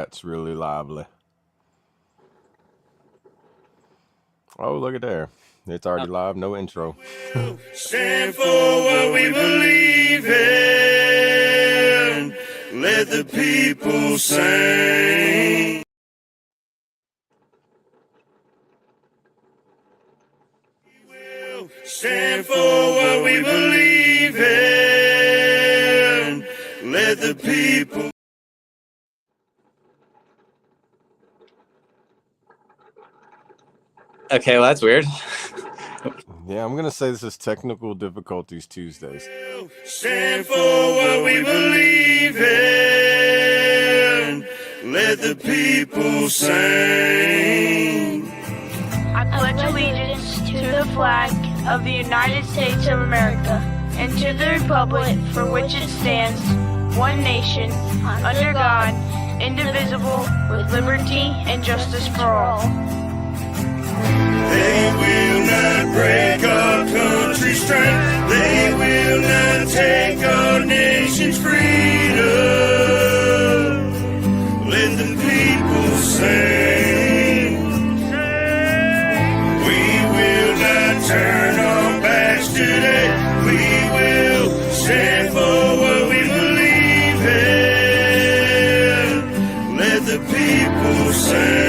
Chat's really lively. Oh, look at there. It's already live, no intro. Stand for what we believe in. Let the people sing. Stand for what we believe in. Let the people. Okay, well, that's weird. Yeah, I'm going to say this is Technical Difficulties Tuesdays. Stand for what we believe in. Let the people sing. I pledge allegiance to the flag of the United States of America and to the republic for which it stands, one nation, under God, indivisible, with liberty and justice for all. They will not break our country's strength. They will not take our nation's freedom. Let the people sing. We will not turn our backs today. We will stand for what we believe in. Let the people sing.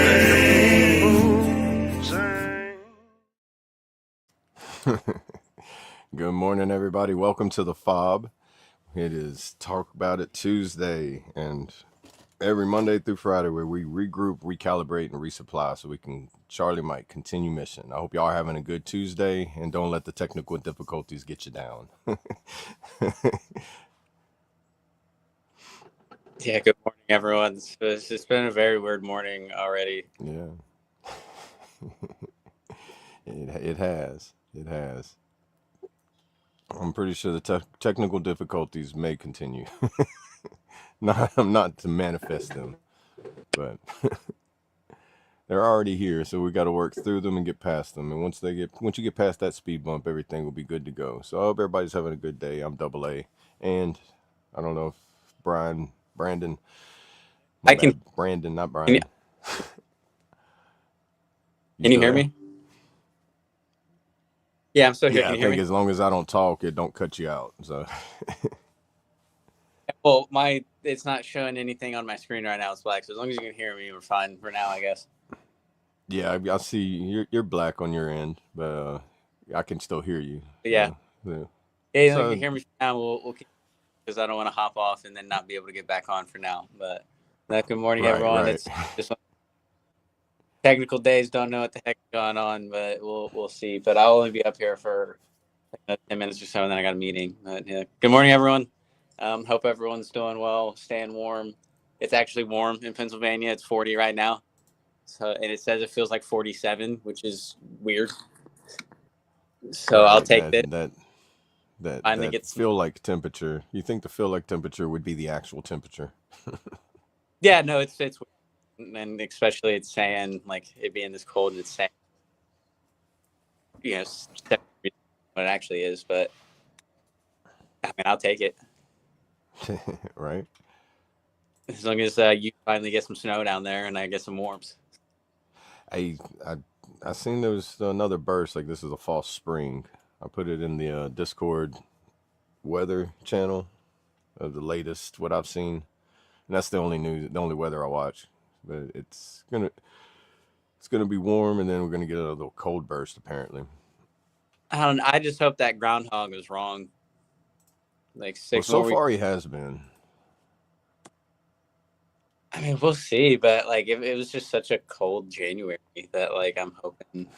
Good morning, everybody. Welcome to the F.O.B. It is Talk About It Tuesday, and every Monday through Friday where we regroup, recalibrate, and resupply so we can, Charlie Mike, continue mission. I hope y'all are having a good Tuesday, and don't let the technical difficulties get you down. Yeah, good morning, everyone. It's been a very weird morning already. Yeah. It has. It has. I'm pretty sure the technical difficulties may continue. I'm not to manifest them, but they're already here, so we got to work through them and get past them. And once you get past that speed bump, everything will be good to go. So I hope everybody's having a good day. I'm Double A, and I don't know if Brandon. Brandon, not Brian. Can you hear me? Yeah, I'm still here. Yeah, Can you I hear think me? as long as I don't talk, it don't cut you out. So. Well, it's not showing anything on my screen right now. It's black. So as long as you can hear me, we're fine for now, I guess. Yeah, I see you're black on your end, but I can still hear you. Yeah. Yeah. Yeah, so, you can hear me for now. We'll keep, because I don't want to hop off and then not be able to get back on for now. But good morning, everyone. Right. It's just technical days. Don't know what the heck's going on, but we'll see. But I'll only be up here for 10 minutes or so, and then I got a meeting. But yeah, good morning, everyone. Hope everyone's doing well, staying warm. It's actually warm in Pennsylvania. It's 40 right now. So, and it says it feels like 47, which is weird. So right, I'll take that feel like temperature. You think the feel like temperature would be the actual temperature? Yeah, no, it's and especially it's saying like it being this cold, it's saying what it actually is. But I mean, I'll take it. Right. As long as you finally get some snow down there and I get some warmth. I seen there was another burst, like this is a false spring. I put it in the Discord weather channel of the latest, what I've seen. And that's the only weather I watch. But it's gonna be warm, and then we're gonna get a little cold burst apparently. I just hope that groundhog is wrong. Like 6 so far he has been. I mean, we'll see, but like it was just such a cold January that like I'm hoping.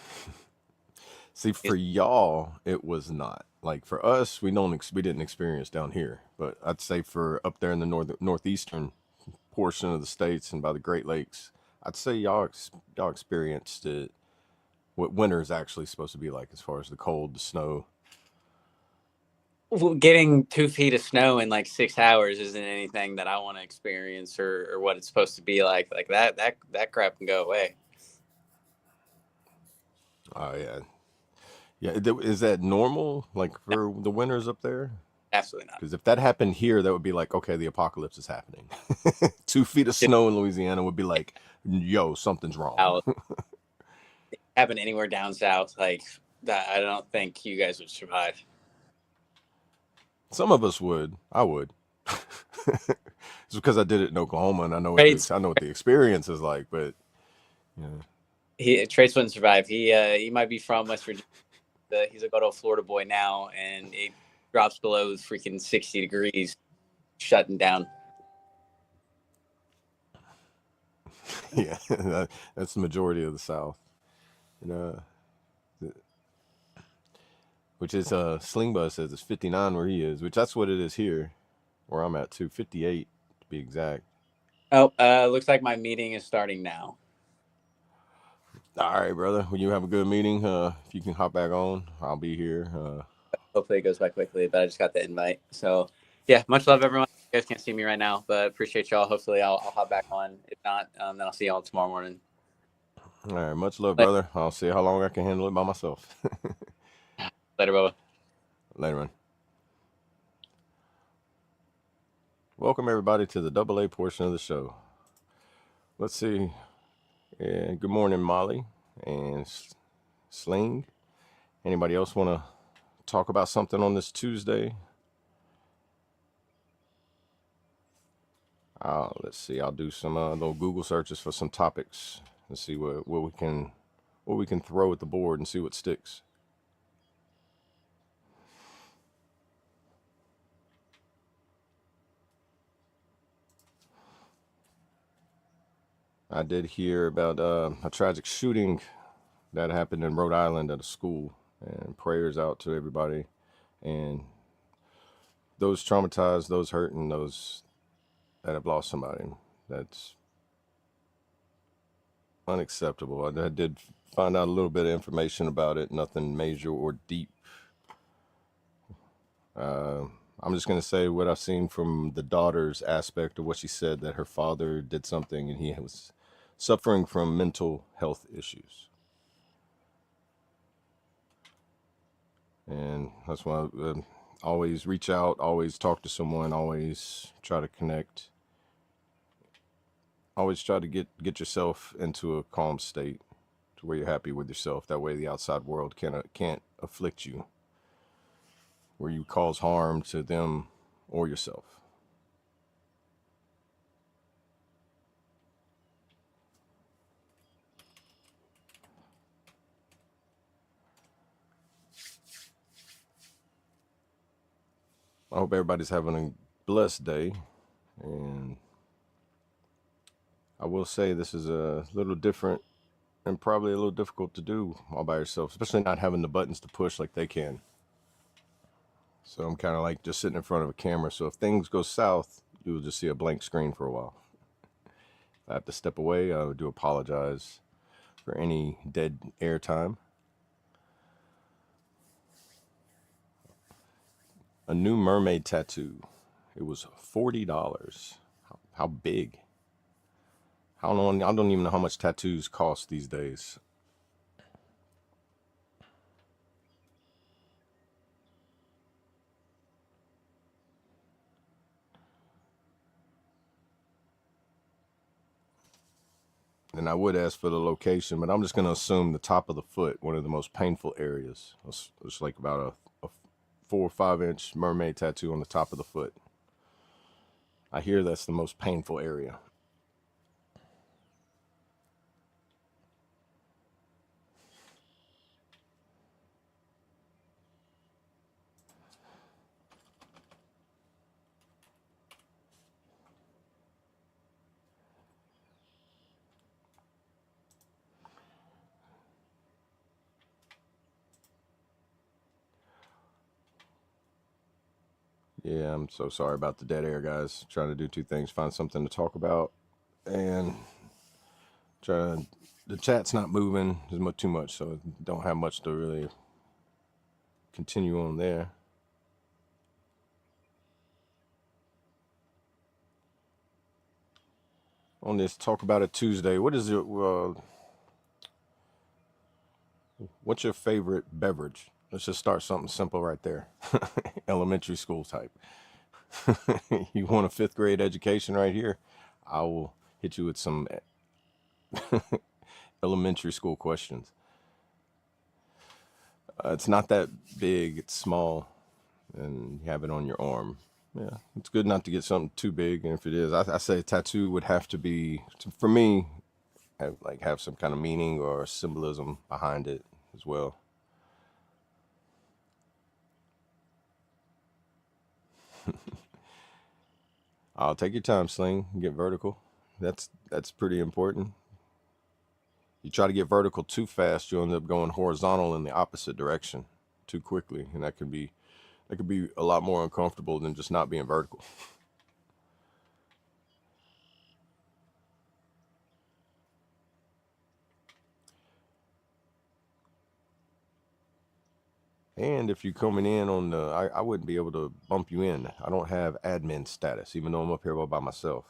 See, for y'all, it was not. Like for us, we didn't experience down here, but I'd say for up there in the northeastern portion of the states and by the Great Lakes, I'd say y'all experienced it. What winter is actually supposed to be like as far as the cold, the snow. Well, getting 2 feet of snow in like 6 hours isn't anything that I want to experience or what it's supposed to be like. Like that crap can go away. Oh yeah. Yeah, is that normal? Like for the winters up there? Absolutely not. Because if that happened here, that would be like, okay, the apocalypse is happening. 2 feet of snow in Louisiana would be like, yo, something's wrong. Out. It happened anywhere down south, like that, I don't think you guys would survive. Some of us would. I would. It's because I did it in Oklahoma and I know Trades, what the experience is like. But yeah, Trace wouldn't survive. He might be from West Virginia. He's a good old Florida boy now, and it drops below freaking 60 degrees, shutting down. yeah, that's the majority of the South. And which is Slingbus says it's 59 where he is, which that's what it is here, where I'm at too. 58 to be exact. Oh, looks like my meeting is starting now. All right, brother. Well, you have a good meeting. If you can hop back on, I'll be here. Hopefully it goes by quickly, but I just got the invite. So yeah, much love, everyone. You guys can't see me right now, but appreciate y'all. Hopefully I'll hop back on. If not, then I'll see y'all tomorrow morning. All right, much love, Later, brother. I'll see how long I can handle it by myself. later, Bubba. Later, man. Welcome everybody to the AA portion of the show. Let's see. Yeah, good morning, Molly and Sling. Anybody else want to talk about something on this Tuesday? Let's see. I'll do some little Google searches for some topics and see what we can throw at the board and see what sticks. I did hear about a tragic shooting that happened in Rhode Island at a school, and prayers out to everybody and those traumatized, those hurt, and those that have lost somebody. That's unacceptable. I did find out a little bit of information about it, nothing major or deep. I'm just going to say what I've seen from the daughter's aspect of what she said, that her father did something and he was suffering from mental health issues. And that's why I always reach out, always talk to someone, always try to connect. Always try to get yourself into a calm state to where you're happy with yourself. That way the outside world can't afflict you, where you cause harm to them or yourself. I hope everybody's having a blessed day. And I will say this is a little different and probably a little difficult to do all by yourself, especially not having the buttons to push like they can. So I'm kind of like just sitting in front of a camera. So if things go south, you'll just see a blank screen for a while. If I have to step away, I do apologize for any dead air time. A new mermaid tattoo. It was $40. How big? I don't even know how much tattoos cost these days. And I would ask for the location, but I'm just going to assume the top of the foot, one of the most painful areas. It's like about a 4 or 5 inch mermaid tattoo on the top of the foot. I hear that's the most painful area. Yeah, I'm so sorry about the dead air, guys. Trying to do two things: find something to talk about, and the chat's not moving too much, so don't have much to really continue on there. On this Talk About It Tuesday, what's your favorite beverage? Let's just start something simple right there. Elementary school type. You want a 5th grade education right here? I will hit you with some elementary school questions. It's not that big, it's small, and you have it on your arm. Yeah, it's good not to get something too big, and if it is, I say a tattoo would have to be, for me, have some kind of meaning or symbolism behind it as well. I'll take your time, Sling. Get vertical. That's pretty important. You try to get vertical too fast, you'll end up going horizontal in the opposite direction too quickly, and that could be a lot more uncomfortable than just not being vertical. And if you're coming in on the, I wouldn't be able to bump you in. I don't have admin status, even though I'm up here all by myself.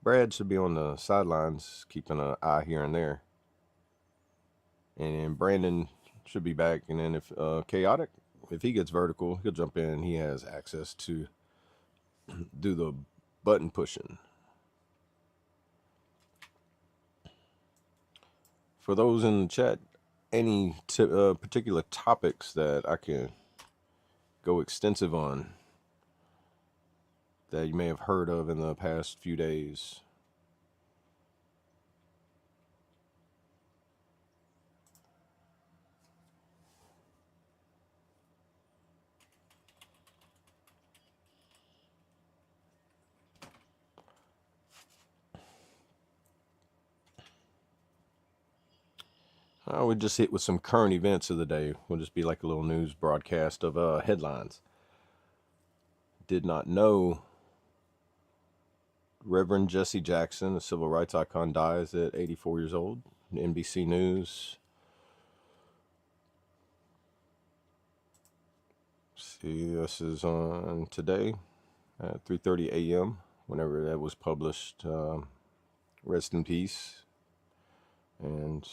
Brad should be on the sidelines, keeping an eye here and there. And Brandon should be back. And then if Chaotic, if he gets vertical, he'll jump in. He has access to do the button pushing. For those in the chat, any particular topics that I can go extensive on that you may have heard of in the past few days? I would just hit with some current events of the day. We'll just be like a little news broadcast of headlines. Did not know Reverend Jesse Jackson, a civil rights icon, dies at 84 years old. NBC News. See, this is on today at 3:30 a.m. Whenever that was published. Rest in peace. And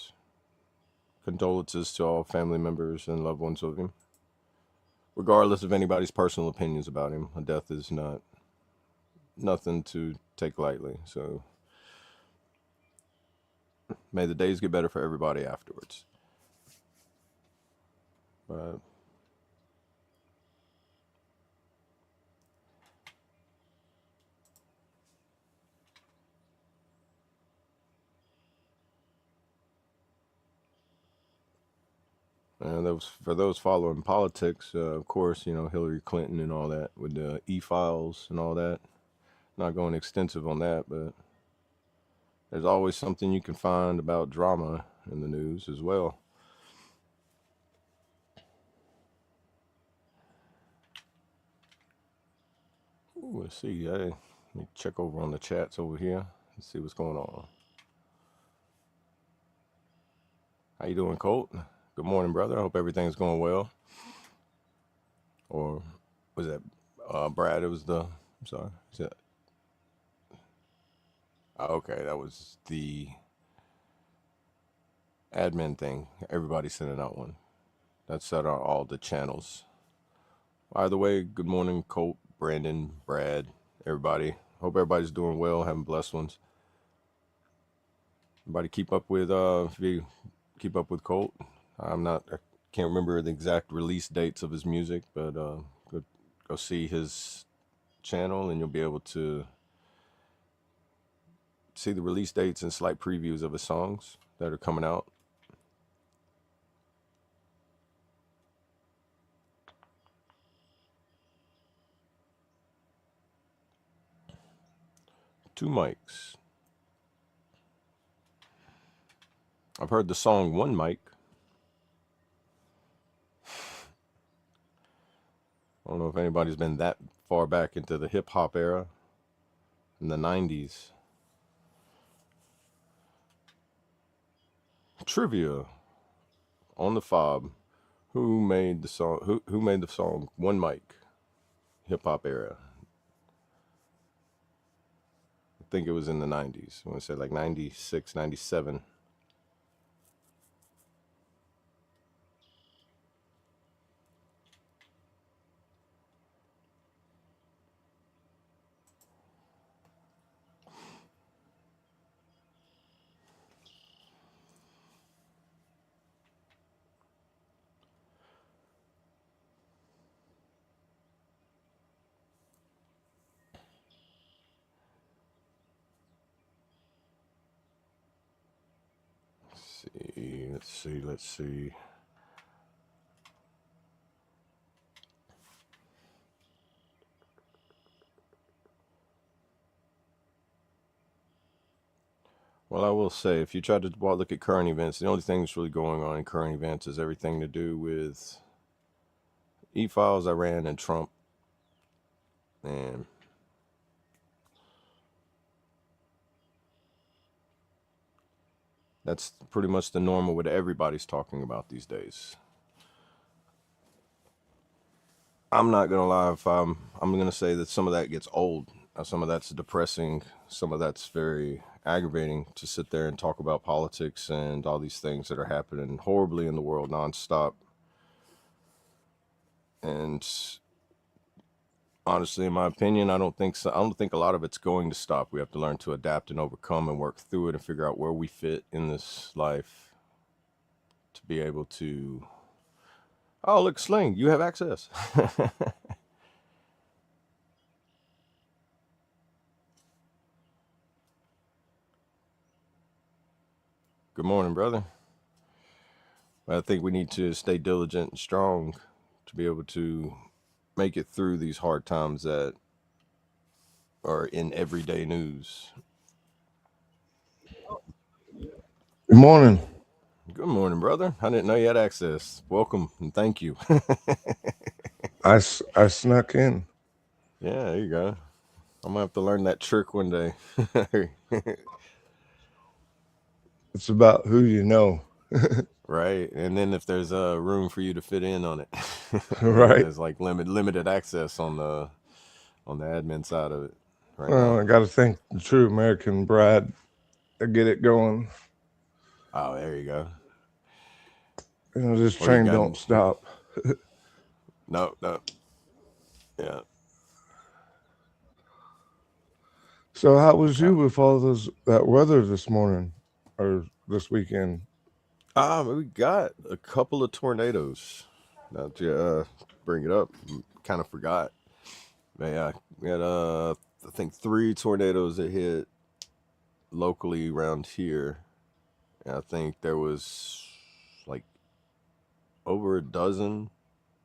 condolences to all family members and loved ones of him. Regardless of anybody's personal opinions about him, a death is nothing to take lightly. So may the days get better for everybody afterwards. But and for those following politics, of course, Hillary Clinton and all that with the e-files and all that. Not going extensive on that, but there's always something you can find about drama in the news as well. Ooh, let's see. Let me check over on the chats over here and see what's going on. How you doing, Colt? Good morning, brother. I hope everything's going well. Or was that Brad? It was I'm sorry. Is that? Okay, that was the admin thing. Everybody's sending out one. That's set on all the channels. Either way, good morning, Colt, Brandon, Brad, everybody. Hope everybody's doing well, having blessed ones. Everybody keep up with if you keep up with Colt. I can't remember the exact release dates of his music, but go see his channel and you'll be able to see the release dates and slight previews of his songs that are coming out. Two mics. I've heard the song One Mic. I don't know if anybody's been that far back into the hip hop era in the 90s. Trivia on the F.O.B. Who made the song? Who made the song One Mic? Hip hop era. I think it was in the 90s. I want to say like 96, 97. Let's see. Well, I will say, if you try to look at current events, the only thing that's really going on in current events is everything to do with E-Files, Iran, and Trump. And that's pretty much the normal what everybody's talking about these days. I'm not gonna lie, if I'm gonna say that some of that gets old. Some of that's depressing. Some of that's very aggravating to sit there and talk about politics and all these things that are happening horribly in the world nonstop. And honestly, in my opinion, I don't think so. I don't think a lot of it's going to stop. We have to learn to adapt and overcome and work through it and figure out where we fit in this life to be able to. Oh, look, Sling, you have access. Good morning, brother. I think we need to stay diligent and strong to be able to make it through these hard times that are in everyday news. Good morning. Good morning, brother. I didn't know you had access. Welcome and thank you. I snuck in. Yeah, there you go. I'm gonna have to learn that trick one day. It's about who you know. Right, and then if there's a room for you to fit in on it, Right. there's like limited access on the admin side of it right Well, now. I got to thank the true American Brad to get it going. Oh, there you go. This Or you train got don't stop. no, yeah. So how was you with all that weather this morning or this weekend? We got a couple of tornadoes. Now to bring it up, kind of forgot. But yeah, we had I think 3 tornadoes that hit locally around here. And I think there was like over a dozen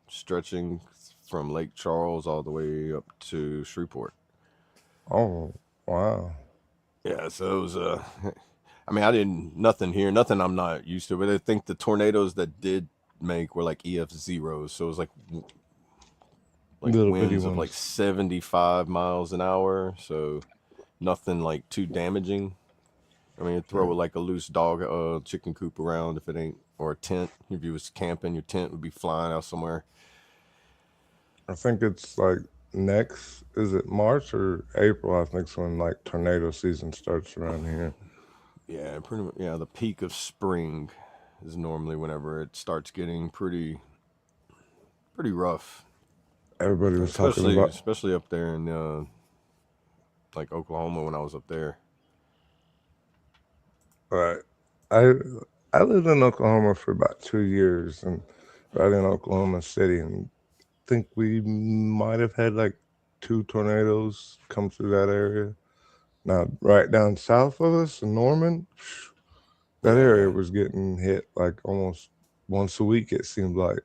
stretching from Lake Charles all the way up to Shreveport. Oh, wow. Yeah, so it was I mean, nothing here, nothing I'm not used to, but I think the tornadoes that did make were like EF zeros, so it was like Little bitty winds of like ones. 75 miles an hour, so nothing like too damaging. I mean, throw like a loose dog, chicken coop around if it ain't, or a tent. If you was camping, your tent would be flying out somewhere. I think it's like next, is it March or April? I think it's when like tornado season starts around here. Yeah, pretty much. Yeah, the peak of spring is normally whenever it starts getting pretty rough. Everybody was talking about, especially up there in like Oklahoma when I was up there. right. I lived in Oklahoma for about 2 years, and right in Oklahoma City, and think we might have had like 2 tornadoes come through that area. Now, right down south of us in Norman, that area was getting hit like almost once a week, it seemed like.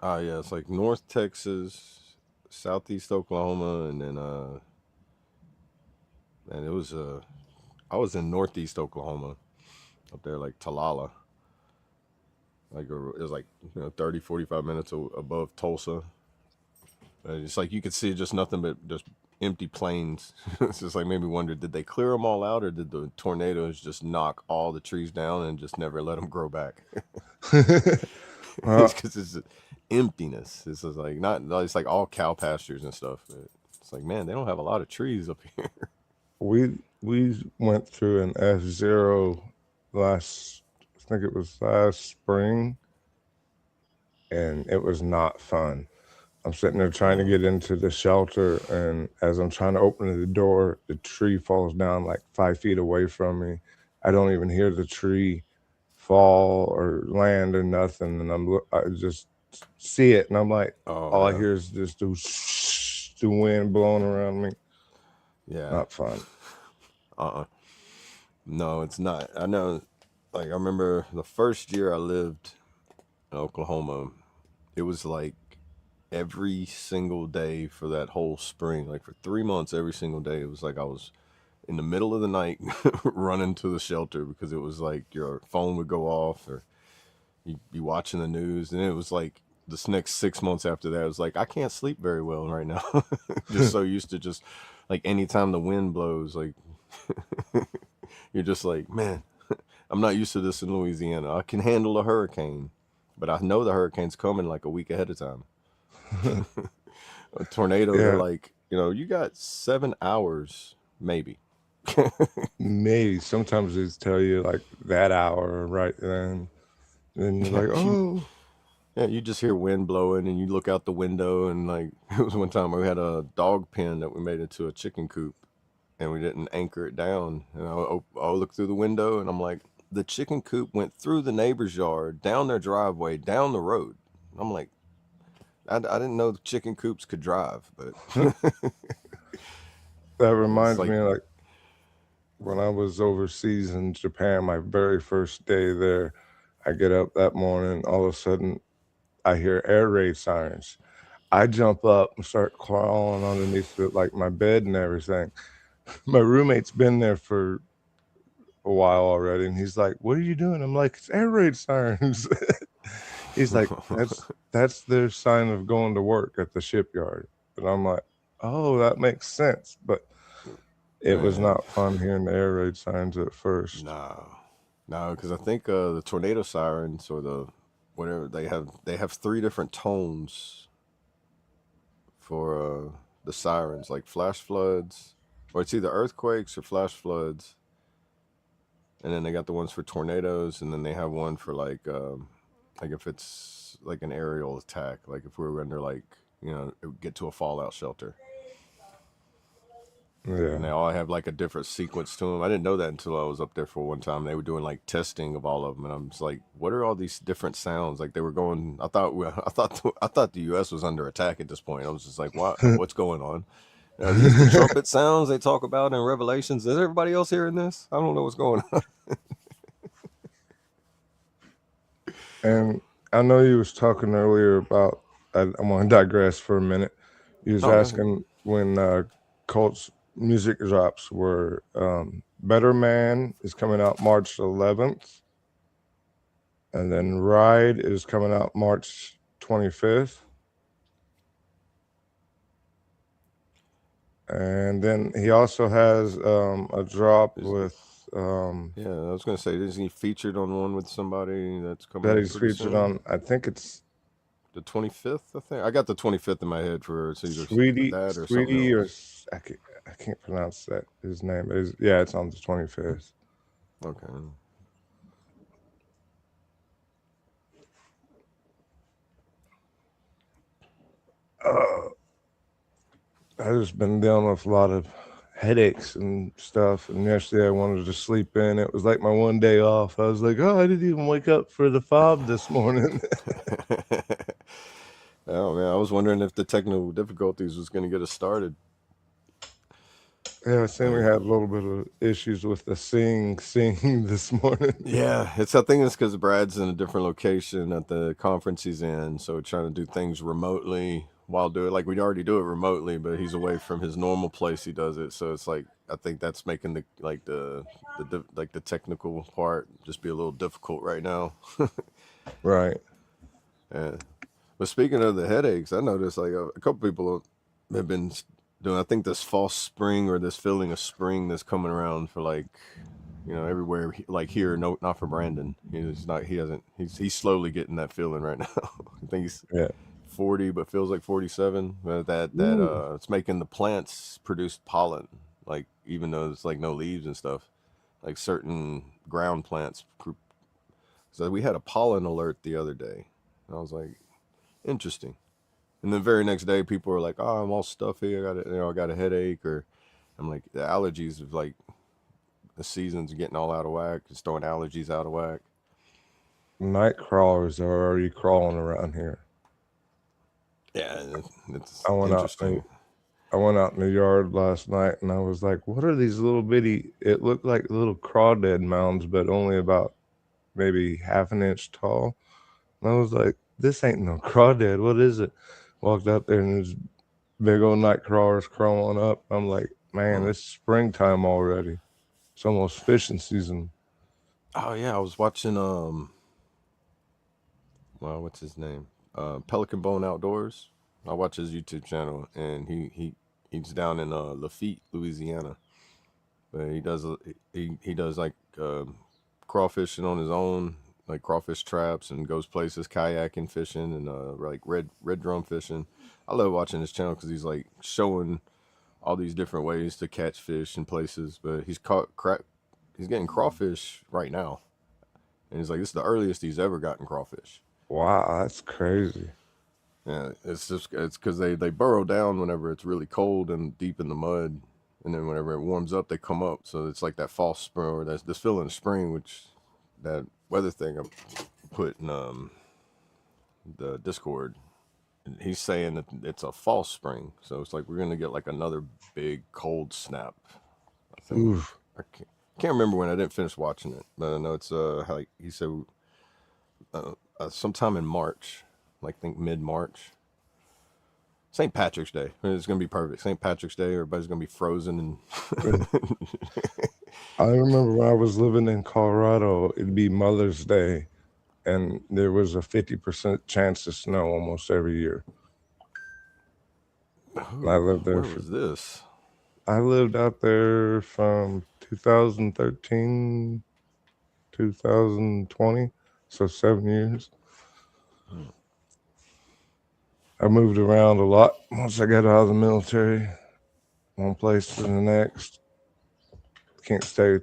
Yeah, it's like North Texas, Southeast Oklahoma, and then and it was I was in Northeast Oklahoma, up there like Talala. Like it was like 30, 45 minutes above Tulsa. It's like you could see just nothing but just empty plains. It's just like made me wonder, did they clear them all out, or did the tornadoes just knock all the trees down and just never let them grow back? It's because it's emptiness. It's just like it's like all cow pastures and stuff. It's like, man, they don't have a lot of trees up here. We went through an F0 I think it was last spring, and it was not fun. I'm sitting there trying to get into the shelter, and as I'm trying to open the door, the tree falls down like 5 feet away from me. I don't even hear the tree fall or land or nothing, and I just see it, and I'm like, all I hear is just the wind blowing around me. Yeah, not fun. No, it's not. I know. Like I remember the first year I lived in Oklahoma, it was like every single day for that whole spring, like for 3 months, every single day. It was like I was in the middle of the night running to the shelter because it was like your phone would go off or you'd be watching the news. And it was like this next 6 months after that, it was like I can't sleep very well right now. Just so used to just like anytime the wind blows, like you're just like, man, I'm not used to this in Louisiana. I can handle a hurricane, but I know the hurricane's coming like a week ahead of time. A tornado, they're Yeah, like, you got 7 hours, maybe. maybe sometimes they tell you like that hour right then. Then you're Yeah, like, oh, you just hear wind blowing and you look out the window and like it was one time we had a dog pen that we made into a chicken coop and we didn't anchor it down. And I'll look through the window and I'm like, the chicken coop went through the neighbor's yard, down their driveway, down the road. I'm like, I didn't know the chicken coops could drive, but that it's reminds like, me of, like when I was overseas in Japan, my very first day there, I get up that morning, all of a sudden I hear air raid sirens. I jump up and start crawling underneath like my bed and everything. My roommate's been there for a while already, and he's like, "What are you doing?" I'm like, "It's air raid sirens." He's like, "That's their sign of going to work at the shipyard." And I'm like, "Oh, that makes sense." But it was man, not fun hearing the air raid sirens at first. no, because I think the tornado sirens or the whatever they have three different tones for the sirens, like flash floods, or it's either earthquakes or flash floods, and then they got the ones for tornadoes, and then they have one for like if it's like an aerial attack, like if we were under like get to a fallout shelter. Yeah. And they all have like a different sequence to them. I didn't know that until I was up there for one time. They were doing like testing of all of them, and I'm just like, "What are all these different sounds?" Like they were going. I thought the U.S. was under attack at this point. I was just like, "What? What's going on? Are these the trumpet sounds they talk about in Revelations? Is everybody else hearing this? I don't know what's going on." And I know you was talking earlier about. I want to digress for a minute. You was Oh, go ahead. asking when Colt's music drops were Better Man is coming out March 11th, and then Ride is coming out March 25th, and then he also has a drop Is- with Yeah, I was gonna say, isn't he featured on one with somebody that's coming that up he's pretty featured soon? on. I think it's The 25th, I think. I got the 25th in my head for it's either that or something Sweetie, or else. I can't pronounce that his name. Yeah, it's on the 25th. Okay. Uh, I've just been dealing with a lot of headaches and stuff. And yesterday I wanted to sleep in. It was like my one day off. I was like, oh, I didn't even wake up for the F.O.B this morning. Oh man, I was wondering if the technical difficulties was going to get us started. Yeah, I seen we But had a little bit of issues with the sing this morning. yeah, I think it's because Brad's in a different location at the conference he's in, so we're trying to do things remotely while doing like we'd already do it remotely, but he's away from his normal place he does it, so it's like I think that's making the technical part just be a little difficult right now. Right. Yeah. But speaking of the headaches, I noticed like a couple people have been doing. I think this false spring or this feeling of spring that's coming around for like everywhere. Like here, no, not for Brandon. He's not. He hasn't. He's slowly getting that feeling right now. I think he's Yeah. 40, but feels like 47. That Ooh. it's making the plants produce pollen. Like even though it's like no leaves and stuff, like certain ground plants. So we had a pollen alert the other day. I was like, interesting. And the very next day, people were like, "Oh, I'm all stuffy. I got a headache." Or I'm like, the allergies of like the season's getting all out of whack. Just throwing allergies out of whack. Night crawlers are already crawling around here. Yeah, it's I went out interesting. I went out in the yard last night and I was like, what are these little bitty, it looked like little crawdad mounds, but only about maybe half an inch tall. And I was like, this ain't no crawdad. What is it? Walked out there and there's big old night crawlers crawling up. I'm like, man, it's springtime already. It's almost fishing season. Oh yeah, I was watching well, what's his name? Pelican Bone Outdoors. I watch his YouTube channel, and he's down in Lafitte, Louisiana. But he does like crawfishing on his own, like crawfish traps, and goes places kayaking, fishing, and like red drum fishing. I love watching his channel because he's like showing all these different ways to catch fish in places. But he's getting crawfish right now, and he's like, this is the earliest he's ever gotten crawfish. Wow, that's crazy. Yeah, it's because they burrow down whenever it's really cold and deep in the mud, and then whenever it warms up, they come up. So it's like that false spring, or that's this feeling of spring, which that weather thing I put in the Discord. He's saying that it's a false spring, so it's like we're gonna get like another big cold snap. I think. Oof. I can't remember when. I didn't finish watching it, but I know it's like he said sometime in March, like think mid-March. St. Patrick's Day. It's gonna be perfect. St. Patrick's Day. Everybody's gonna be frozen and. I remember when I was living in Colorado, it'd be Mother's Day, and there was a 50% chance of snow almost every year. Ooh, I lived there. Where was this? I lived out there from 2013, 2020, so 7 years. I moved around a lot once I got out of the military, one place to the next. Couldn't stay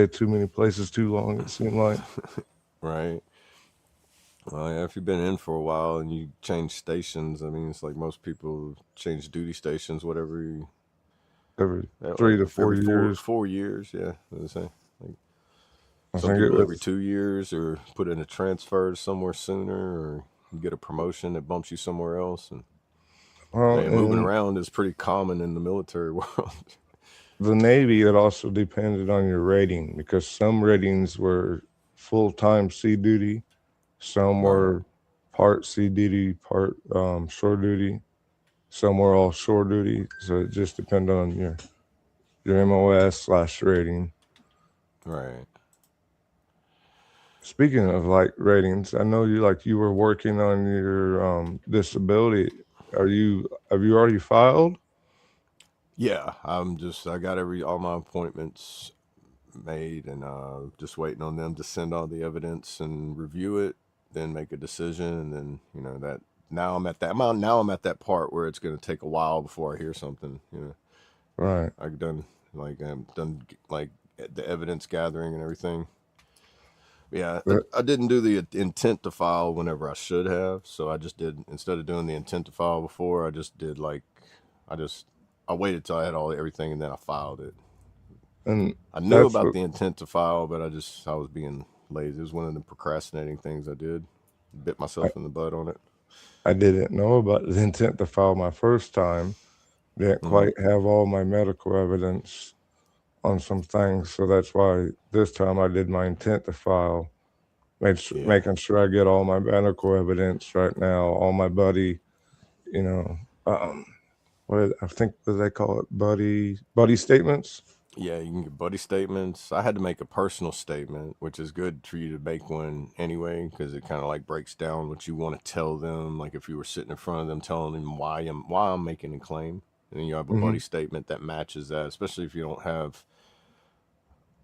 too many places too long, it seemed like. Right. Well, yeah, if you've been in for a while and you change stations, I mean, it's like most people change duty stations, whatever. Every 3 to 4 years. 4 years, yeah. Like I some think people it was every 2 years, or put in a transfer somewhere sooner, or you get a promotion that bumps you somewhere else. And moving around is pretty common in the military world. The Navy, it also depended on your rating, because some ratings were full-time sea duty, some were part sea duty, part shore duty, some were all shore duty. So it just depended on your MOS/rating. Right. Speaking of like ratings, I know you were working on your disability. Have you already filed? Yeah, I got all my appointments made, and just waiting on them to send all the evidence and review it, then make a decision, and then that now I'm at that part where it's going to take a while before I hear something. Right. I've done like the evidence gathering and everything. Yeah, I didn't do the intent to file whenever I should have, so I just did, instead of doing the intent to file before, I just did I waited till I had everything, and then I filed it. And I knew about the intent to file, but I was being lazy. It was one of the procrastinating things I did. Bit myself in the butt on it. I didn't know about the intent to file my first time. Didn't quite have all my medical evidence on some things, so that's why this time I did my intent to file, making sure I get all my medical evidence right now. All my buddy, I think what they call it, buddy statements. Yeah, you can get buddy statements. I had to make a personal statement, which is good for you to make one anyway, because it kind of like breaks down what you want to tell them. Like if you were sitting in front of them, telling them why I'm making a claim, and then you have a buddy statement that matches that. Especially if you don't have,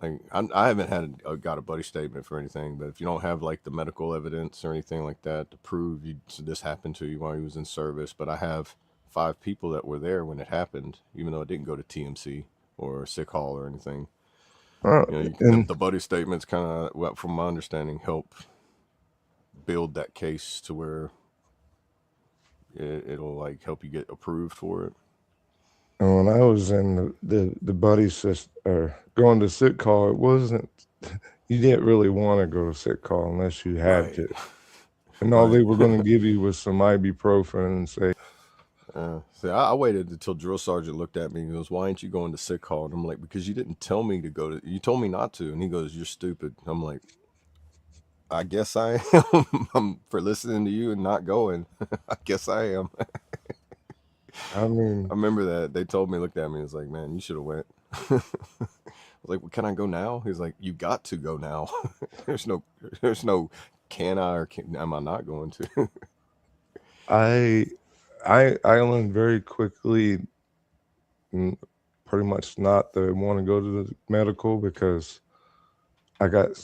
like, I haven't got a buddy statement for anything, but if you don't have like the medical evidence or anything like that to prove this happened to you while you was in service, but I have 5 people that were there when it happened, even though it didn't go to TMC or sick hall or anything. The buddy statements kind of, from my understanding, help build that case to where it'll like help you get approved for it. And when I was in the buddy system, or going to sick call, it wasn't, you didn't really want to go to sick call unless you had to. And all they were going to give you was some ibuprofen and say, see, I waited until drill sergeant looked at me and goes, "Why ain't you going to sick call?" And I'm like, "Because you didn't tell me to go to. You told me not to." And he goes, "You're stupid." I'm like, I guess I am. For listening to you and not going. I guess I am. I I mean, remember that they told me, looked at me, and was like, "Man, you should have went." I was like, well, "Can I go now?" He's like, "You got to go now. there's no, there's no, can I or am I not going to?" I I learned very quickly, mm, pretty much not to want to go to the medical because I got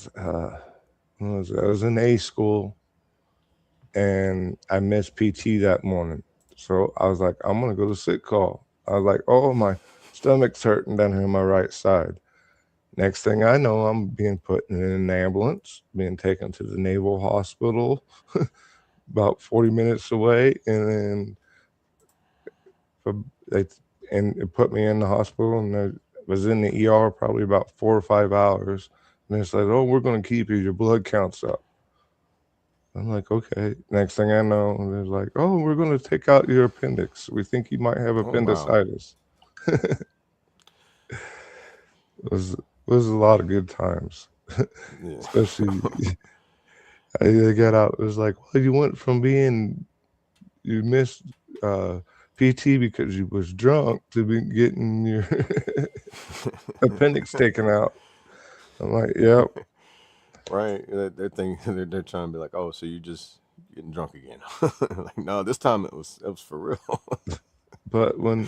when was it? I was in A school and I missed PT that morning. So I was like, I'm gonna go to sick call. I was like, oh, my stomach's hurting down here on my right side. Next thing I know, I'm being put in an ambulance, being taken to the Naval Hospital about 40 minutes away, and then for, they and it put me in the hospital, and I was in the ER probably about 4 or 5 hours. And it's like, oh, we're going to keep you. Your blood counts up. I'm like, okay. Next thing I know, they're like, oh, we're going to take out your appendix. We think you might have Oh wow. appendicitis. It was a lot of good times, Yeah. especially they got out. It was like, well, you went from being you missed uh, PT because you was drunk to be getting your appendix taken out. I'm like, yep. Right. They're thinking they're trying to be like, oh, so you just getting drunk again? Like, no, this time it was for real. But I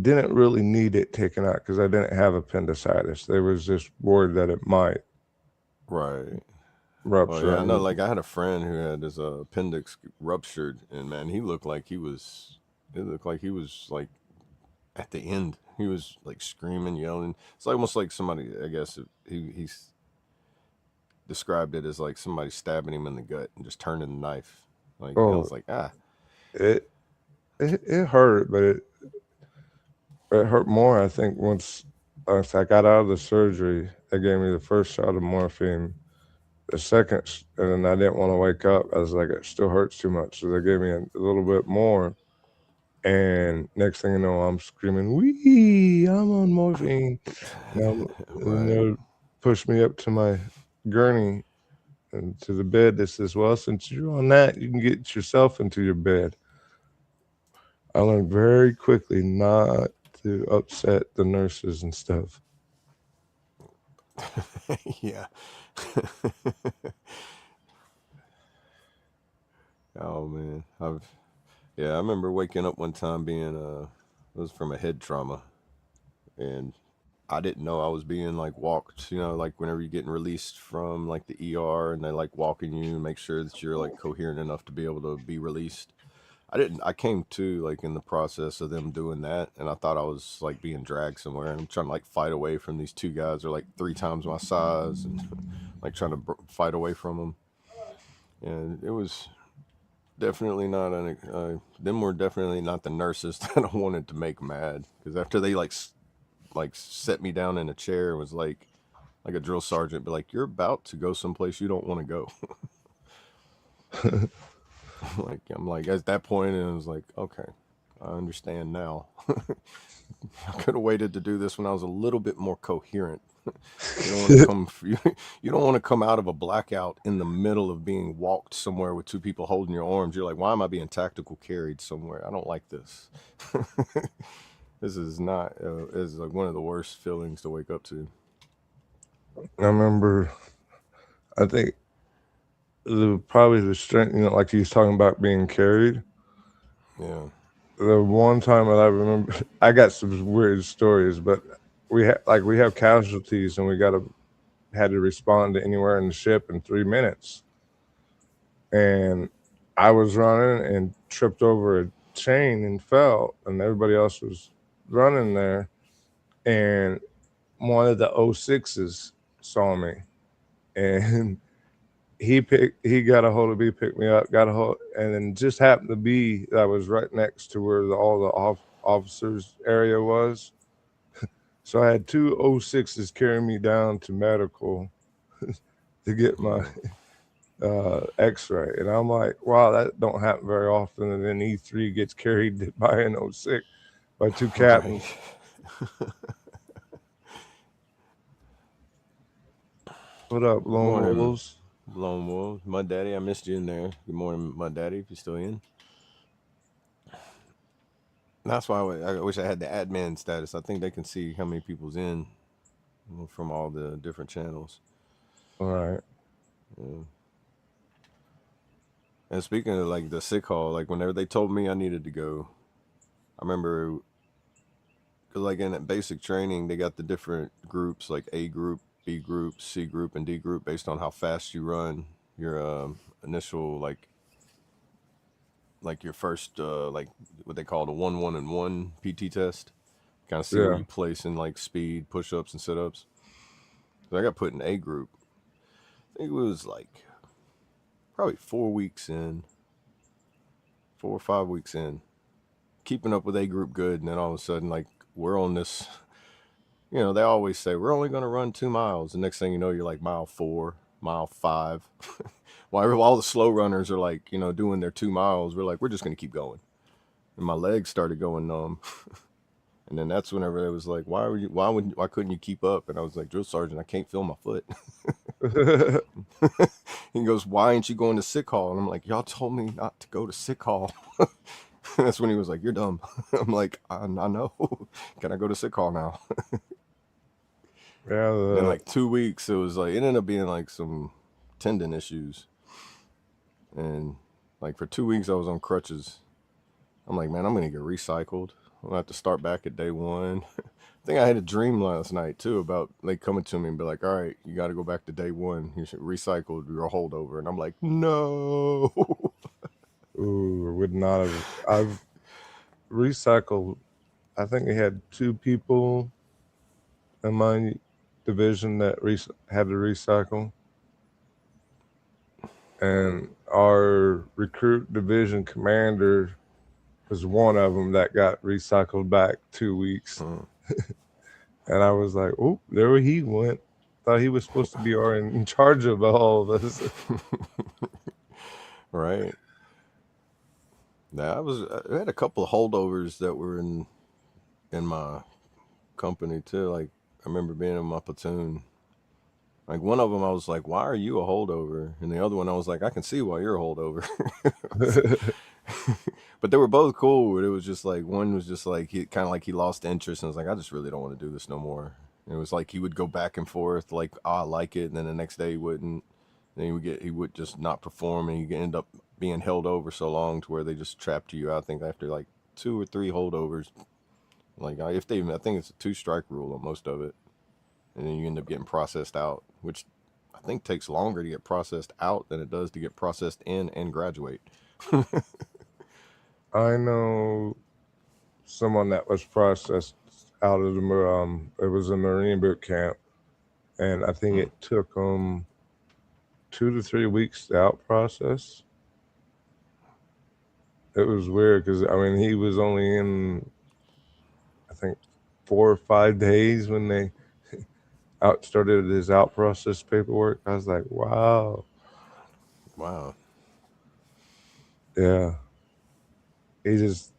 didn't really need it taken out because I didn't have appendicitis. They was just worried that it might Right. Well, rupture. yeah, I know. And Like, I had a friend who had his appendix ruptured, and man, he looked like he was. It looked like he was like at the end. He was like screaming, yelling. It's almost like somebody. I guess he described it as like somebody stabbing him in the gut and just turning the knife. Like, I oh, was like, ah, it it hurt, but it hurt more. I think once I got out of the surgery, they gave me the first shot of morphine. The second, and then I didn't want to wake up. I was like, it still hurts too much, so they gave me a little bit more. And next thing you know, I'm screaming, "Wee! I'm on morphine!" And, and right. they pushed me up to my gurney and to the bed. They says, "Well, since you're on that, you can get yourself into your bed." I learned very quickly not to upset the nurses and stuff. Yeah. Oh man, yeah, I remember waking up one time being it was from a head trauma, and I didn't know I was being like walked. Like whenever you're getting released from like the ER and they like walking you, make sure that you're like coherent enough to be able to be released. I didn't. I came to like in the process of them doing that, and I thought I was like being dragged somewhere, and I'm trying to like fight away from these two guys who are like 3 times my size, and like trying to fight away from them. And it was definitely not them were definitely not the nurses that I wanted to make mad, because after they like set me down in a chair and was like a drill sergeant, be like, "You're about to go someplace you don't want to go." Like I'm like at that point, and it was like, okay, I understand now. I could have waited to do this when I was a little bit more coherent. You don't want to come. You don't want to come out of a blackout in the middle of being walked somewhere with two people holding your arms. You're like, why am I being tactical carried somewhere? I don't like this. This is not. Is like one of the worst feelings to wake up to. I remember, I think probably the strength, like he was talking about being carried. Yeah. The one time that I remember, I got some weird stories, but we have casualties, and we had to respond to anywhere in the ship in 3 minutes. And I was running and tripped over a chain and fell, and everybody else was running there. And one of the O6s saw me, and he got a hold of me, picked me up, got a hold, and then just happened to be that I was right next to where all the officers area was. So I had two O6s carrying me down to medical to get my Yeah. X-ray, and I'm like, wow, that don't happen very often. And then E3 gets carried by an O6 by two Right. captains. What up, Good Lone morning, Wolves? Lone Wolf. Mud Daddy, I missed you in there. Good morning, Mud Daddy, if you're still in. That's why I wish I had the admin status. I think they can see how many people's in from all the different channels. All right. Yeah. And speaking of like the sick hall, like whenever they told me I needed to go, I remember, cause like in that basic training, they got the different groups like A group, B group, C group, and D group based on how fast you run your initial like your first like what they call the 1, 1, and 1 PT test. Kind of see where Yeah. you place in like speed, push ups, and sit ups. So I got put in A group. I think it was like probably 4 weeks in, 4 or 5 weeks in, keeping up with A group good, and then all of a sudden like we're on this. You know, they always say we're only going to run 2 miles. The next thing you know, you're like mile 4, mile 5. While all the slow runners are like, you know, doing their 2 miles, we're like, we're just going to keep going. And my legs started going numb. And then that's whenever it was like, why couldn't you keep up? And I was like, drill sergeant, I can't feel my foot. He goes, why ain't you going to sick hall? And I'm like, y'all told me not to go to sick hall. That's when he was like, you're dumb. I'm like, I know. Can I go to sick hall now? Yeah. And in like 2 weeks, it was like, it ended up being like some tendon issues. And like for 2 weeks, I was on crutches. I'm like, man, I'm going to get recycled. I'm going to have to start back at day one. I think I had a dream last night too about like coming to me and be like, all right, you got to go back to day one. You should recycle your holdover. And I'm like, no. Ooh, would not have. I've recycled. I think we had 2 people in my division that had to recycle, and our recruit division commander was one of them that got recycled back 2 weeks. And I was like, oh, there he went. Thought he was supposed to be in charge of all of us. Right. Now I had a couple of holdovers that were in my company too. Like I remember being in my platoon. Like one of them, I was like, "Why are you a holdover?" And the other one, I was like, "I can see why you're a holdover." But they were both cool. But it was just like one was just like he kind of like he lost interest and was like, "I just really don't want to do this no more." And it was like he would go back and forth, like, "Oh, I like it," and then the next day he wouldn't. Then he would just not perform, and he end up being held over so long to where they just trapped you. I think after like 2 or 3 holdovers, like I think it's a 2 strike rule on most of it. And then you end up getting processed out, which I think takes longer to get processed out than it does to get processed in and graduate. I know someone that was processed out of it was a Marine boot camp, and I think it took them 2 to 3 weeks to out process. It was weird because I mean he was only in I think 4 or 5 days when they started his out process paperwork. I was like, wow. Wow. Yeah. He just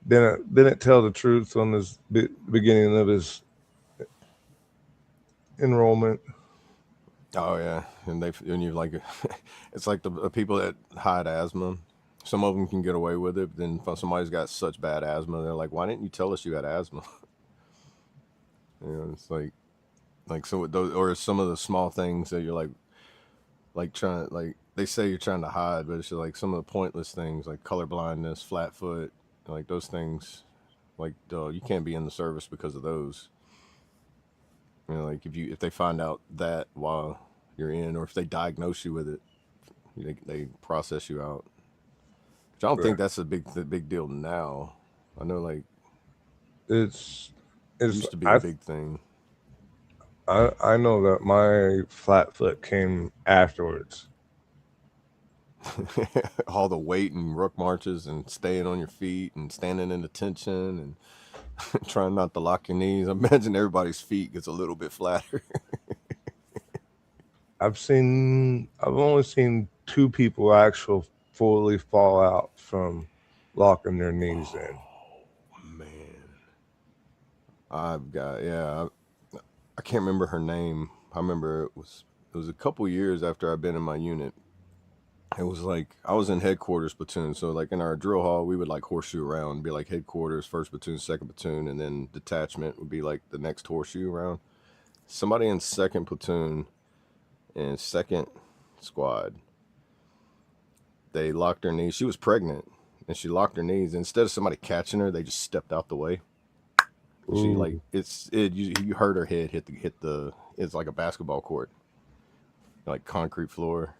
didn't tell the truth on this beginning of his enrollment. Oh yeah, and you like, it's like the people that hide asthma. Some of them can get away with it, but then if somebody's got such bad asthma, they're like, "Why didn't you tell us you had asthma?" You know, it's like so with those, or some of the small things that you're like trying, like they say you're trying to hide, but it's just like some of the pointless things like color blindness, flat foot, like those things. Like you can't be in the service because of those. You know, like if they find out that while you're in, or if they diagnose you with it, they process you out. Which I don't think that's the big deal now. I know like It's it used to be a big thing. I know that my flat foot came afterwards. All the weight and ruck marches and staying on your feet and standing in attention and trying not to lock your knees. I imagine everybody's feet gets a little bit flatter. I've only seen 2 people fully fall out from locking their knees in. Man. I can't remember her name. I remember it was was a couple years after I'd been in my unit. It was like I was in headquarters platoon, so like in our drill hall, we would like horseshoe around, be like headquarters, first platoon, second platoon, and then detachment would be like the next horseshoe around. Somebody in second platoon and second squad, they locked her knees. She was pregnant, and she locked her knees. Instead of somebody catching her, they just stepped out the way. She like Ooh. you heard her head hit the it's like a basketball court, like concrete floor,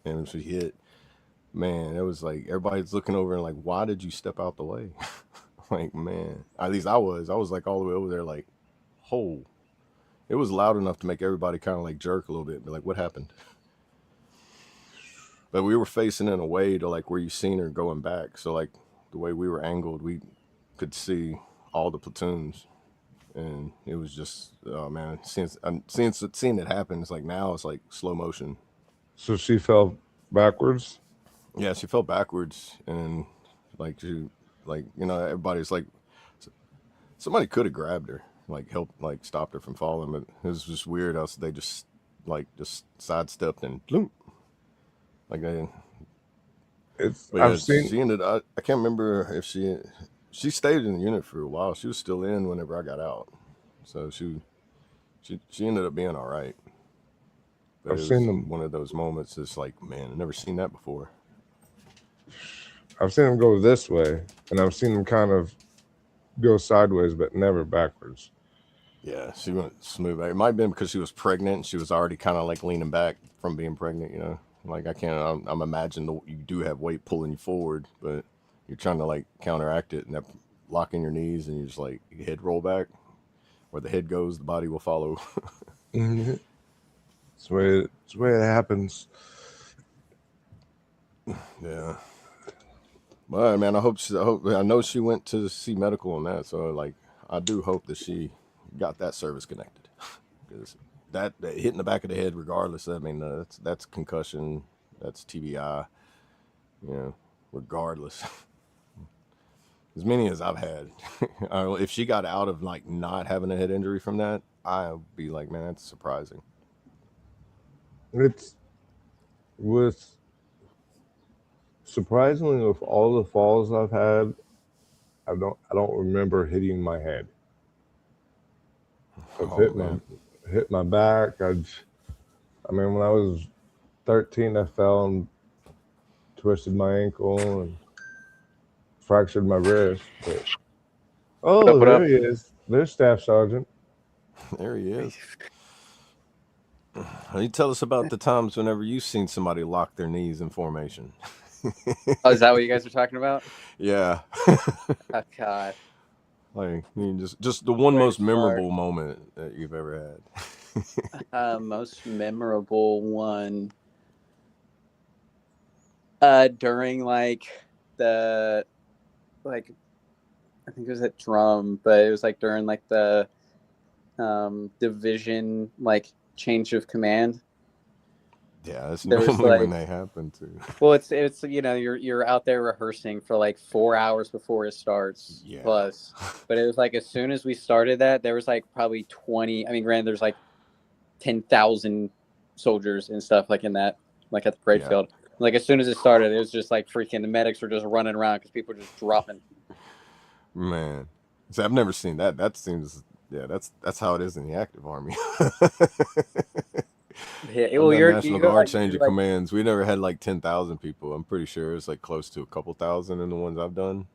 and she hit. Man, it was like everybody's looking over and like, why did you step out the way? Like, man, at least I was like all the way over there, like, oh, it was loud enough to make everybody kind of like jerk a little bit, be like, what happened? But we were facing in a way to like where you seen her going back, so like the way we were angled, we could see all the platoons, and it was just, oh man, seeing it happen, it's like now it's like slow motion. So she fell backwards. Yeah, she fell backwards, and like everybody's like, somebody could have grabbed her, like helped, like stopped her from falling, but it was just weird. They just sidestepped and bloom, like they. It's But yeah, I've seen. she ended. I can't remember if she stayed in the unit for a while. She was still in whenever I got out, so she ended up being all right. But I've it seen was them. one of those moments. It's like, man, I've never seen that before. I've seen them go this way, and I've seen them kind of go sideways, but never backwards. Yeah, she went smooth back. It might have been because she was pregnant and she was already kind of like leaning back from being pregnant, you know? Like, I can't, I'm imagining you do have weight pulling you forward, but you're trying to like counteract it and that locking your knees and you just like your head roll back. Where the head goes, the body will follow. Mm-hmm. It's the way it happens. Yeah. Well, man, I know she went to see medical on that. So, like, I do hope that she got that service connected. Because that hitting the back of the head, regardless, I mean, that's concussion, that's TBI, you know, regardless. As many as I've had. If she got out of, like, not having a head injury from that, I'd be like, man, that's surprising. It's with surprisingly with all the falls I've had, I don't remember hitting my head. I've Oh, man. hit my back. I mean, when I was 13, I fell and twisted my ankle and fractured my wrist. But oh, What there up? he is. There's Staff Sergeant. There he is. You tell us about the times whenever you've seen somebody lock their knees in formation. Oh, is that what you guys are talking about? Yeah. Oh, God. Like, just the one Where to most start? memorable moment that you've ever had. Most memorable one. During like the like I think it was at drum, but it was like during like the division like change of command. Yeah, that's There was normally when like, they happen too. well, it's you know you're out there rehearsing for like 4 hours before it starts Yeah. plus, but it was like as soon as we started that there was like probably 20. I mean, granted, there's like 10,000 soldiers and stuff like in that like at the parade Yeah. field. Like as soon as it started, it was just like freaking the medics were just running around because people were just dropping. Man. So I've never seen that. That seems, yeah, that's how it is in the active army. Yeah, I've well, done you National go Guard like change of commands. We never had like 10,000 people. I'm pretty sure it's like close to a couple thousand in the ones I've done.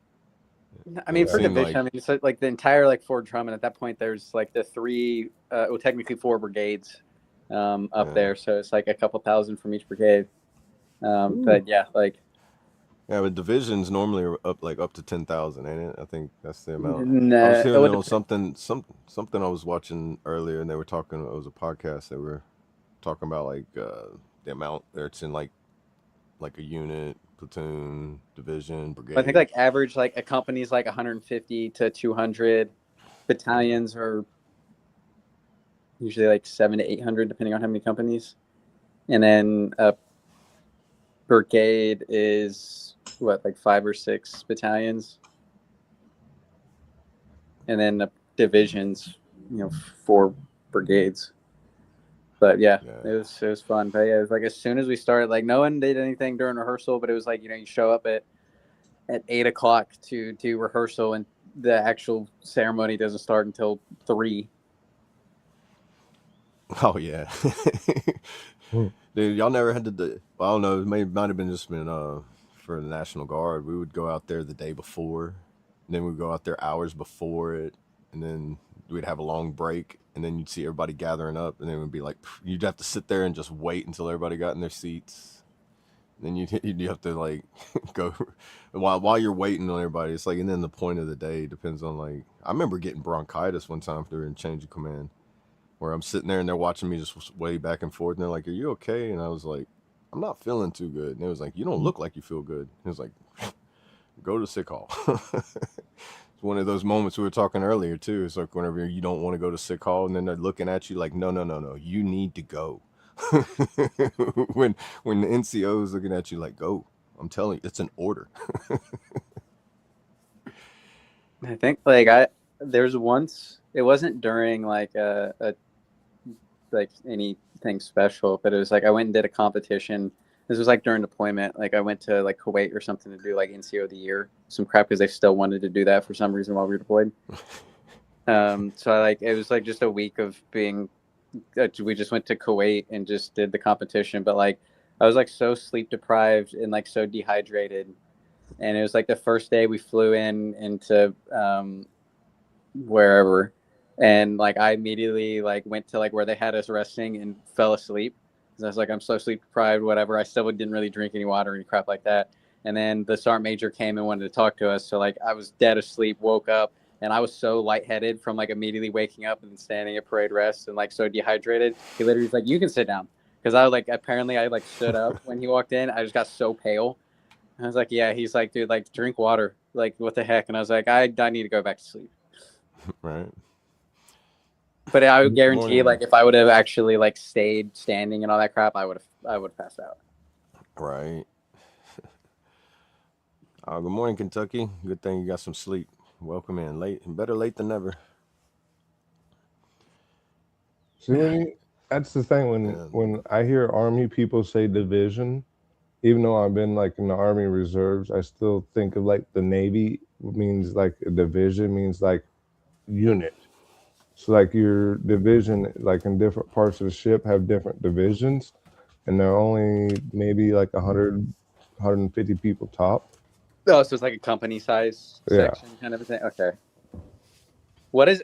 I mean, It for seemed division, like, I mean, it's like the entire like Fort Drum, and at that point, there's like the three, well, technically 4 brigades up yeah. there, so it's like a couple thousand from each brigade. But yeah, like Yeah, but divisions normally are up to 10,000, ain't it? I think that's the amount. I was no, hearing it it on would something I was watching earlier, and they were talking. It was a podcast. They were talking about like the amount that's in like a unit, platoon, division, I think brigade. like average like a company's like 150 to 200. Battalions are usually like 700 to 800, depending on how many companies, and then a brigade is what, like 5 or 6 battalions, and then the divisions, 4 brigades. But yeah, Yeah. it was fun. But yeah, it was like as soon as we started, like no one did anything during rehearsal, but it was like, you know, you show up at 8 o'clock to do rehearsal, and the actual ceremony doesn't start until 3. Oh yeah. Hmm. Dude, y'all never had to do, well, I don't know, might have been just been for the National Guard. We would go out there the day before, and then we'd go out there hours before it, and then we'd have a long break, and then you'd see everybody gathering up, and then it would be like you'd have to sit there and just wait until everybody got in their seats. And then you'd have to like go while you're waiting on everybody. It's like, and then the point of the day depends on, like, I remember getting bronchitis one time during change of command, where I'm sitting there and they're watching me just sway back and forth, and they're like, "Are you okay?" And I was like, "I'm not feeling too good." And it was like, "You don't look like you feel good." And it was like, "Go to sick hall." It's one of those moments we were talking earlier too. It's like whenever you don't want to go to sick hall, and then they're looking at you like, "No, no, no, no, you need to go." when the NCO is looking at you like, "Go," I'm telling you, it's an order. I think there's once, it wasn't during like a like anything special, but it was like I went and did a competition. This was like during deployment. Like I went to like Kuwait or something to do like NCO of the year, some crap, because they still wanted to do that for some reason while we were deployed. So it was like just a week of being. We just went to Kuwait and just did the competition, but like I was like so sleep deprived and like so dehydrated, and it was like the first day we flew into wherever, and like I immediately like went to like where they had us resting and fell asleep because I was like, I'm so sleep deprived, whatever. I still didn't really drink any water or any crap like that. And then the sergeant major came and wanted to talk to us, so like I was dead asleep, woke up, and I was so lightheaded from like immediately waking up and standing at parade rest and like so dehydrated. He literally was like, "You can sit down," because I like apparently I like stood up when he walked in. I just got so pale. I was like, "Yeah." He's like, "Dude, like drink water. Like what the heck?" And I was like, I need to go back to sleep." Right. But I would guarantee, Morning. like, if I would have actually like stayed standing and all that crap, I would have passed out. Right. Good morning, Kentucky. Good thing you got some sleep. Welcome in. Better late than never. See, that's the thing Yeah. when I hear Army people say division, even though I've been like in the Army Reserves, I still think of like the Navy means like a division means like unit. So like your division, like in different parts of the ship have different divisions, and they're only maybe like 100, 150 people top. Oh, so it's like a company size Yeah. section kind of a thing. Okay.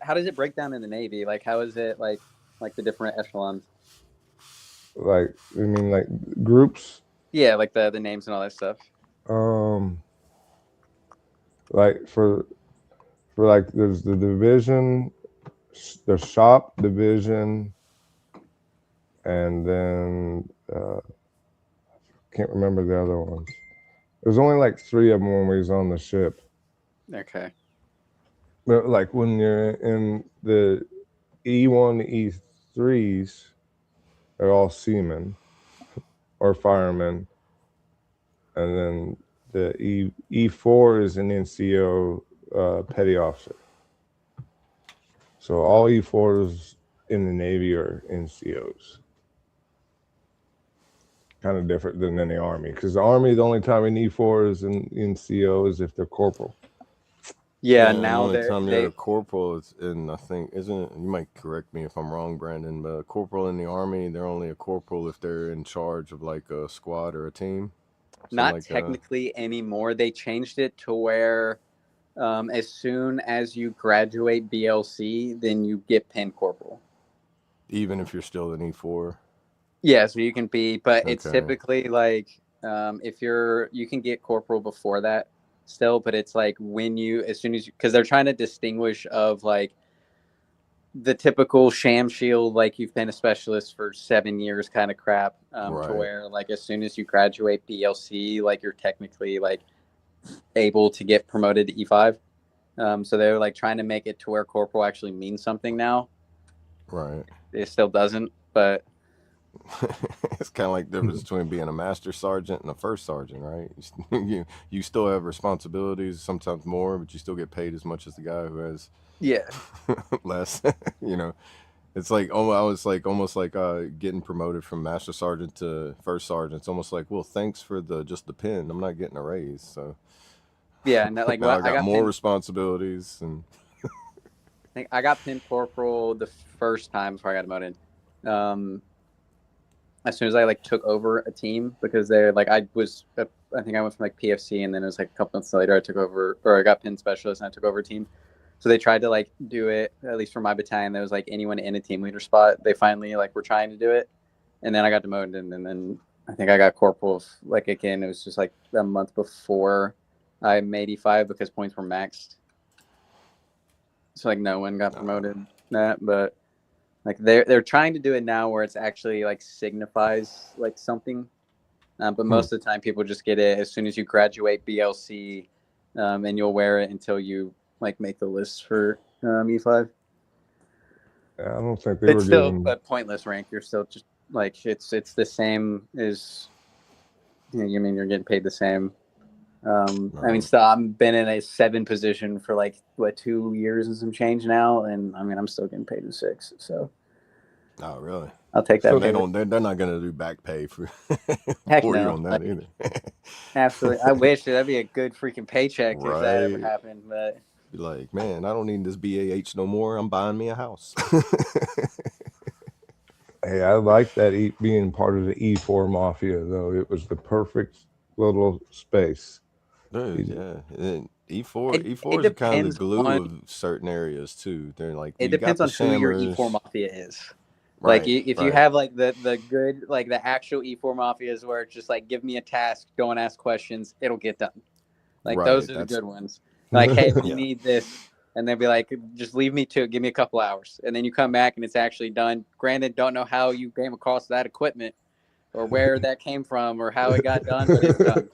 How does it break down in the Navy? Like, how is it like the different echelons? Like I mean like groups. Yeah, like the names and all that stuff. Like for like there's the division, the shop division, and then can't remember the other ones. There's only like 3 of them when we was on the ship. Okay. But like when you're in the E1 to E3s, they're all seamen or firemen, and then the E4 is an NCO petty officer. So all E4s in the Navy are NCOs. Kind of different than in the Army, because the Army, the only time an E4 is an NCO is if they're corporal. Yeah. And the Now only time you're they. a corporal is in, I think, isn't it? You might correct me if I'm wrong, Brandon, but a corporal in the Army, they're only a corporal if they're in charge of like a squad or a team. So Not like, technically anymore. They changed it to where as soon as you graduate BLC, then you get pinned corporal. even if you're still an E4. Yeah, so you can be, but it's Okay. typically like if you can get corporal before that still, but it's like as soon as because they're trying to distinguish of like the typical sham shield, like you've been a specialist for 7 years kind of crap, to Right. where like as soon as you graduate BLC, like you're technically like able to get promoted to E5. So they're like trying to make it to where corporal actually means something now. Right. It still doesn't, but It's kind of like the difference between being a master sergeant and a first sergeant, right? You still have responsibilities, sometimes more, but you still get paid as much as the guy who has yeah. less. You know, It's like, oh, I was like almost like getting promoted from master sergeant to first sergeant. It's almost like, well, thanks for just the pin. I'm not getting a raise, so Yeah, and like now I what I got got more pinned. responsibilities and I think I got pinned corporal the first time before I got demoted. As soon as I like took over a team, because they're like I think I went from like PFC, and then it was like a couple months later I took over, or I got pinned specialist and I took over a team. So they tried to like do it, at least for my battalion. There was like anyone in a team leader spot. They finally like were trying to do it, and then I got demoted, and then I think I got corporal. Like again, it was just like a month before I made E5 because points were maxed. So like no one got promoted that, but like they're trying to do it now where it's actually like signifies like something. But most of the time people just get it as soon as you graduate BLC, and you'll wear it until you like make the list for E5. I don't think they were It's still giving. a pointless rank. You're still just like it's the same as you mean you're getting paid the same. I mean, still, I've been in a 7 position for like what 2 years and some change now, and I mean, I'm still getting paid a 6. So, oh, really? I'll take that. So They don't. They're not gonna do back pay for Heck for you no. on that either. Absolutely, I wish that'd be a good freaking paycheck if that ever Right. happened. But Be like, man, I don't need this BAH no more. I'm buying me a house. hey, I like that being part of the E4 mafia though. It was the perfect little space. Dude, yeah. And E4 it E4s are kind of the depends glue on of certain areas too. They're like it you got depends the on who your E4 shammers. mafia is. Like Right, if you right, have like the good like the actual E4 mafias where it's just like give me a task, don't ask questions, it'll get done. Like those right. are the That's good ones. Like hey, we yeah, need this, and they'll be like, just leave me to it, give me a couple hours, and then you come back and it's actually done. Granted, don't know how you came across that equipment or where that came from or how it got done, but it's done.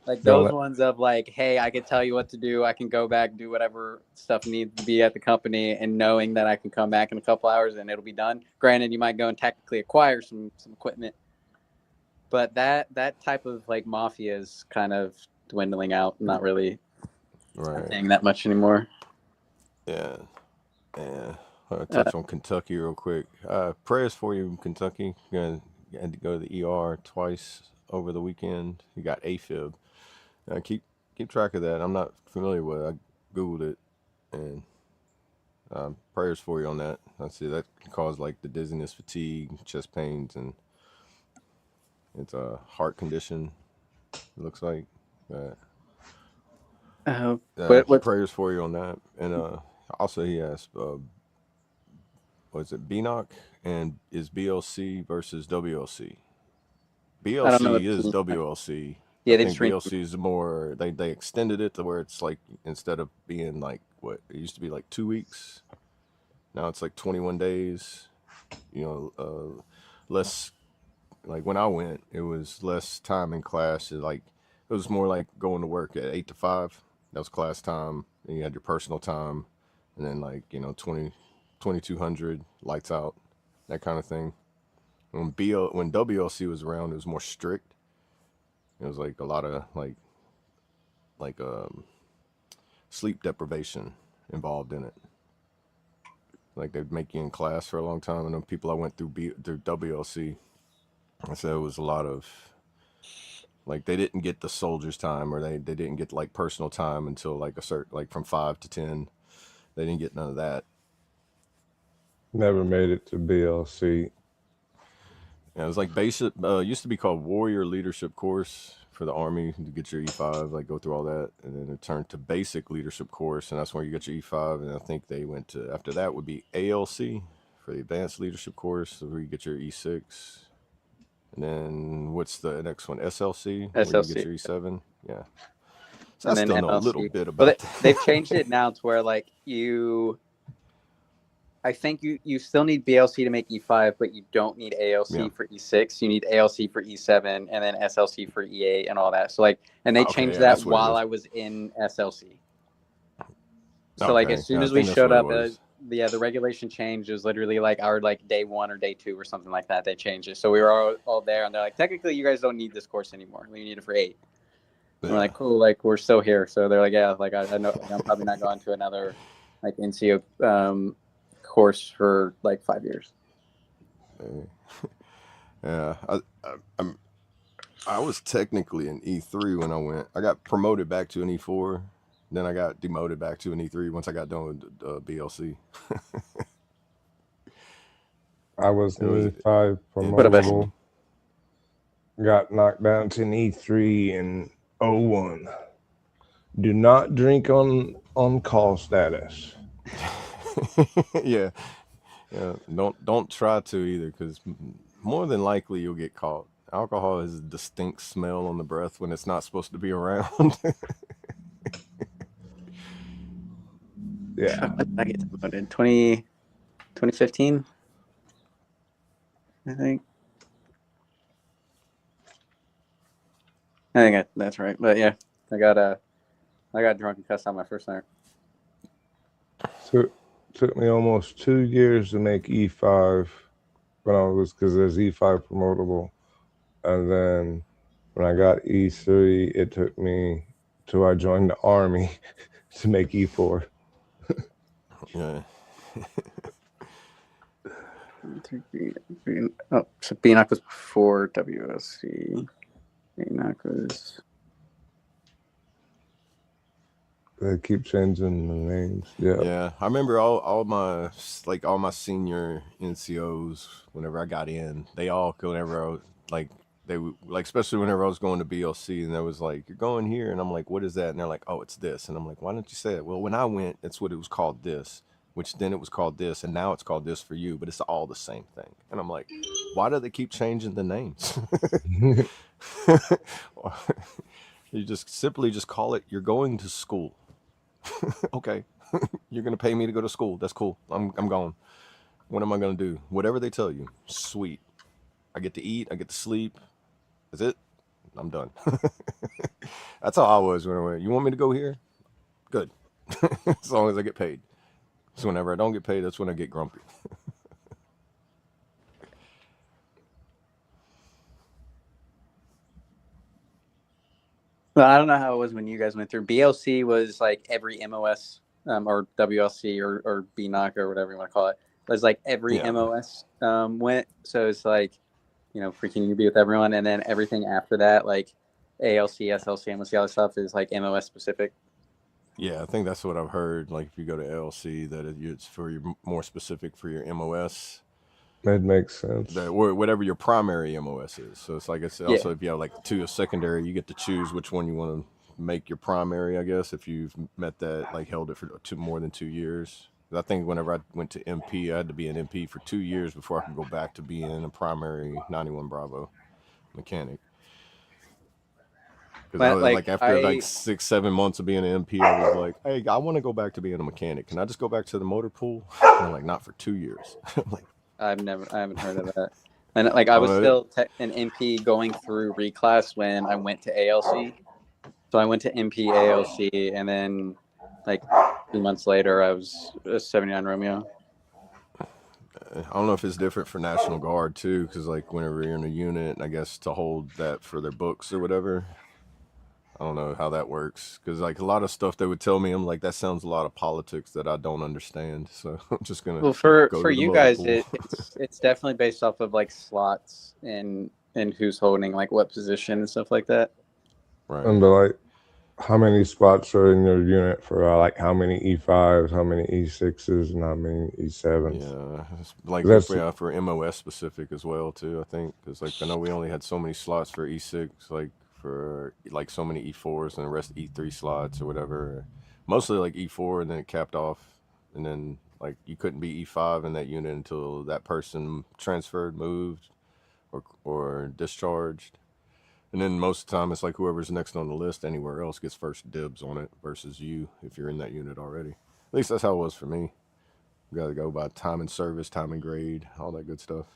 Like those ones of like, hey, I can tell you what to do. I can go back, do whatever stuff needs to be at the company, and knowing that I can come back in a couple hours and it'll be done. Granted, you might go and technically acquire some equipment, but that type of like mafia is kind of dwindling out. Not really right. saying that much anymore. Yeah. Yeah. I'll touch on Kentucky real quick. Prayers for you, Kentucky. You had to go to the ER twice over the weekend. You got AFib. Keep track of that. I'm not familiar with it. I googled it, and prayers for you on that. I see that can cause like the dizziness, fatigue, chest pains, and it's a heart condition. It looks like. What Prayers for you on that, and also he asked, was it BNOC and is BLC versus WLC? I don't know. BLC is WLC. Yeah, I they think just read. BLC is more. They extended it to where it's like instead of being like what it used to be like 2 weeks, now it's like 21 days. You know, less like when I went, it was less time in class. It was more like going to work at 8 to 5. That was class time. Then you had your personal time, and then like 2200 lights out, that kind of thing. When WLC was around, it was more strict. It was like a lot of like sleep deprivation involved in it. Like they'd make you in class for a long time. I know people I went through through WLC. I said it was a lot of like they didn't get the soldiers time, or they didn't get like personal time until like a certain like from 5 to 10. They didn't get none of that. Never made it to BLC. Yeah, it was like basic. Used to be called Warrior Leadership Course for the Army to get your E5, like go through all that, and then it turned to Basic Leadership Course, and that's where you get your E5. And I think they went to after that would be ALC for the Advanced Leadership Course, where you get your E6. And then what's the next one? SLC, where you get your E7. Yeah. So I still know a little bit about that. They've changed it now to where like I think you still need BLC to make E5, but you don't need ALC for E6. You need ALC for E7 and then SLC for E8 and all that. So like, and they changed that while I was in SLC. So like as soon as we showed up, the regulation changed. It was literally like our like day 1 or day 2 or something like that. They changed it. So we were all there, and they're like, technically, you guys don't need this course anymore. We need it for 8. And we're like, cool, like we're still here. So they're like, yeah, like I know, like, I'm probably not going to another like NCO course for like 5 years. Yeah, I was technically an E3 when I went. I got promoted back to an E4. Then I got demoted back to an E3 once I got done with BLC. I was It was an E5 What about promotable. Got knocked down to an E3 in 01. Do not drink on call status. yeah. Don't try to either, because more than likely you'll get caught. Alcohol has a distinct smell on the breath when it's not supposed to be around. Yeah. when did I get promoted? 2015, I think. That's right. But yeah, I got drunk and cussed out my first night. Took me almost 2 years to make E5 when I was, because there's E5 promotable. And then when I got E3, it took me till I joined the Army to make E4. Yeah. Oh, so BNOC was before WSC. BNOC was. They keep changing the names. Yeah, I remember all my senior NCOs. Whenever I got in, they all whenever I was, they would, especially whenever I was going to BLC, and there was like, you're going here, and I'm like, what is that? And they're like, oh, it's this, and I'm like, why don't you say it? Well, when I went, that's what it was called, this, which then it was called this, and now it's called this for you, but it's all the same thing. And I'm like, why do they keep changing the names? You just simply just call it, you're going to school. Okay, you're gonna pay me to go to school. That's cool. I'm gone. What am I gonna do? Whatever they tell you. Sweet. I get to eat. I get to sleep. That's it. I'm done. That's how I was when I went. You want me to go here? Good. As long as I get paid. So whenever I don't get paid, that's when I get grumpy. Well, I don't know how it was when you guys went through. BLC was like every MOS or WLC or BNOC or whatever you want to call it. It was like every MOS went. So it's like, freaking you be with everyone. And then everything after that, like ALC, SLC, MOC, all that stuff is like MOS specific. Yeah, I think that's what I've heard. Like if you go to LC, that it's for your more specific for your MOS. That makes sense. Or whatever your primary MOS is. So it's like I said, also if you have like two secondary, you get to choose which one you want to make your primary, I guess, if you've met that, like held it for more than 2 years. I think whenever I went to MP, I had to be an MP for 2 years before I could go back to being a primary 91 Bravo mechanic. Because after 6-7 months of being an MP, I was like, hey, I want to go back to being a mechanic. Can I just go back to the motor pool? And they're like, not for 2 years. I'm like, I haven't heard of that. And like I was still an MP going through reclass when I went to ALC. So I went to MP ALC, and then like 2 months later, I was a 79 Romeo. I don't know if it's different for National Guard too, because like whenever you're in a unit, I guess to hold that for their books or whatever. I don't know how that works, because like a lot of stuff they would tell me, I'm like, that sounds a lot of politics that I don't understand. So I'm just gonna. Well, for you guys, it's definitely based off of like slots and who's holding like what position and stuff like that. Right. And like, how many spots are in your unit for like how many E5s, how many E6s, and how many E7s? Yeah, like for MOS specific as well too. I think because like I know we only had so many slots for E6, like for like so many E4s and the rest E3 slots or whatever. Mostly like E4, and then it capped off, and then like you couldn't be E5 in that unit until that person transferred, moved, or discharged. And then most of the time, it's like whoever's next on the list anywhere else gets first dibs on it versus you if you're in that unit already. At least that's how it was for me. You got to go by time and service, time and grade, all that good stuff.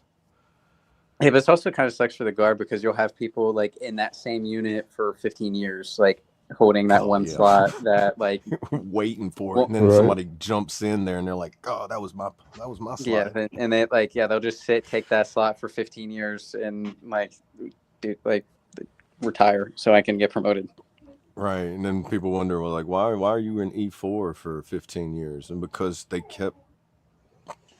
Yeah, but it's also kind of sucks for the Guard because you'll have people like in that same unit for 15 years, like holding that slot that like waiting for it, and then somebody jumps in there and they're like, "Oh, that was my slot." Yeah, and they they'll just take that slot for 15 years and like, dude, like retire so I can get promoted. Right, and then people wonder, well, like, why are you in E4 for 15 years? And because they kept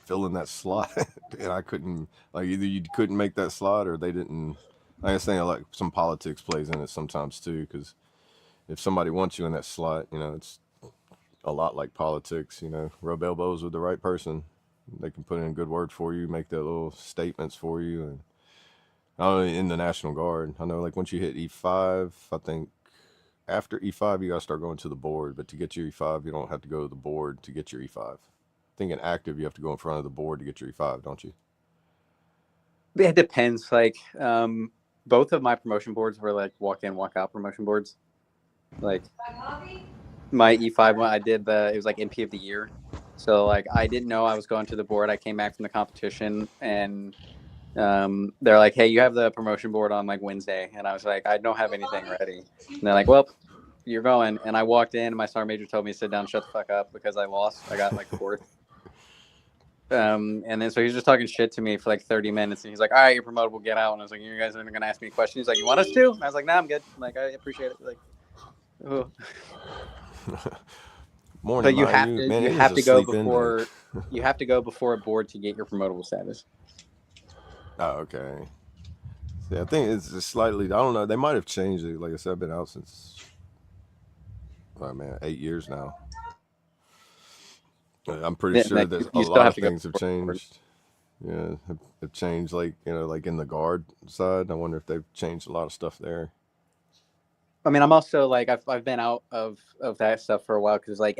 fill in that slot, and I couldn't. Like either you couldn't make that slot, or they didn't. I understand like some politics plays in it sometimes too, because if somebody wants you in that slot, it's a lot like politics. Rub elbows with the right person, they can put in a good word for you, make their little statements for you, and in the National Guard, I know like once you hit E5, I think after E5 you gotta start going to the board, but to get your E5 you don't have to go to the board to get your E5. I think in active you have to go in front of the board to get your E5, don't you? It depends. Like, both of my promotion boards were like walk in, walk out promotion boards. Like my E5 one, it was like MP of the year. So like I didn't know I was going to the board. I came back from the competition and they're like, hey, you have the promotion board on like Wednesday. And I was like, I don't have anything ready. And they're like, well, you're going. And I walked in and my sergeant major told me to sit down, shut the fuck up, because I lost. I got like fourth. And then so he was just talking shit to me for like 30 minutes. And he's like, all right, you're promotable, get out. And I was like, you guys aren't going to ask me a question. He's like, you want us to? And I was like, nah, I'm good. Like, I appreciate it. Like, oh. Morning, but you have to go before you have to go before a board to get your promotable status. Oh, okay. Yeah, I think it's just slightly. I don't know. They might have changed it. Like I said, I've been out since 8 years now. I'm pretty sure like, there's a lot of things have changed. Yeah, have changed. Like like in the guard side. I wonder if they've changed a lot of stuff there. I mean, I'm also like I've been out of that stuff for a while, because like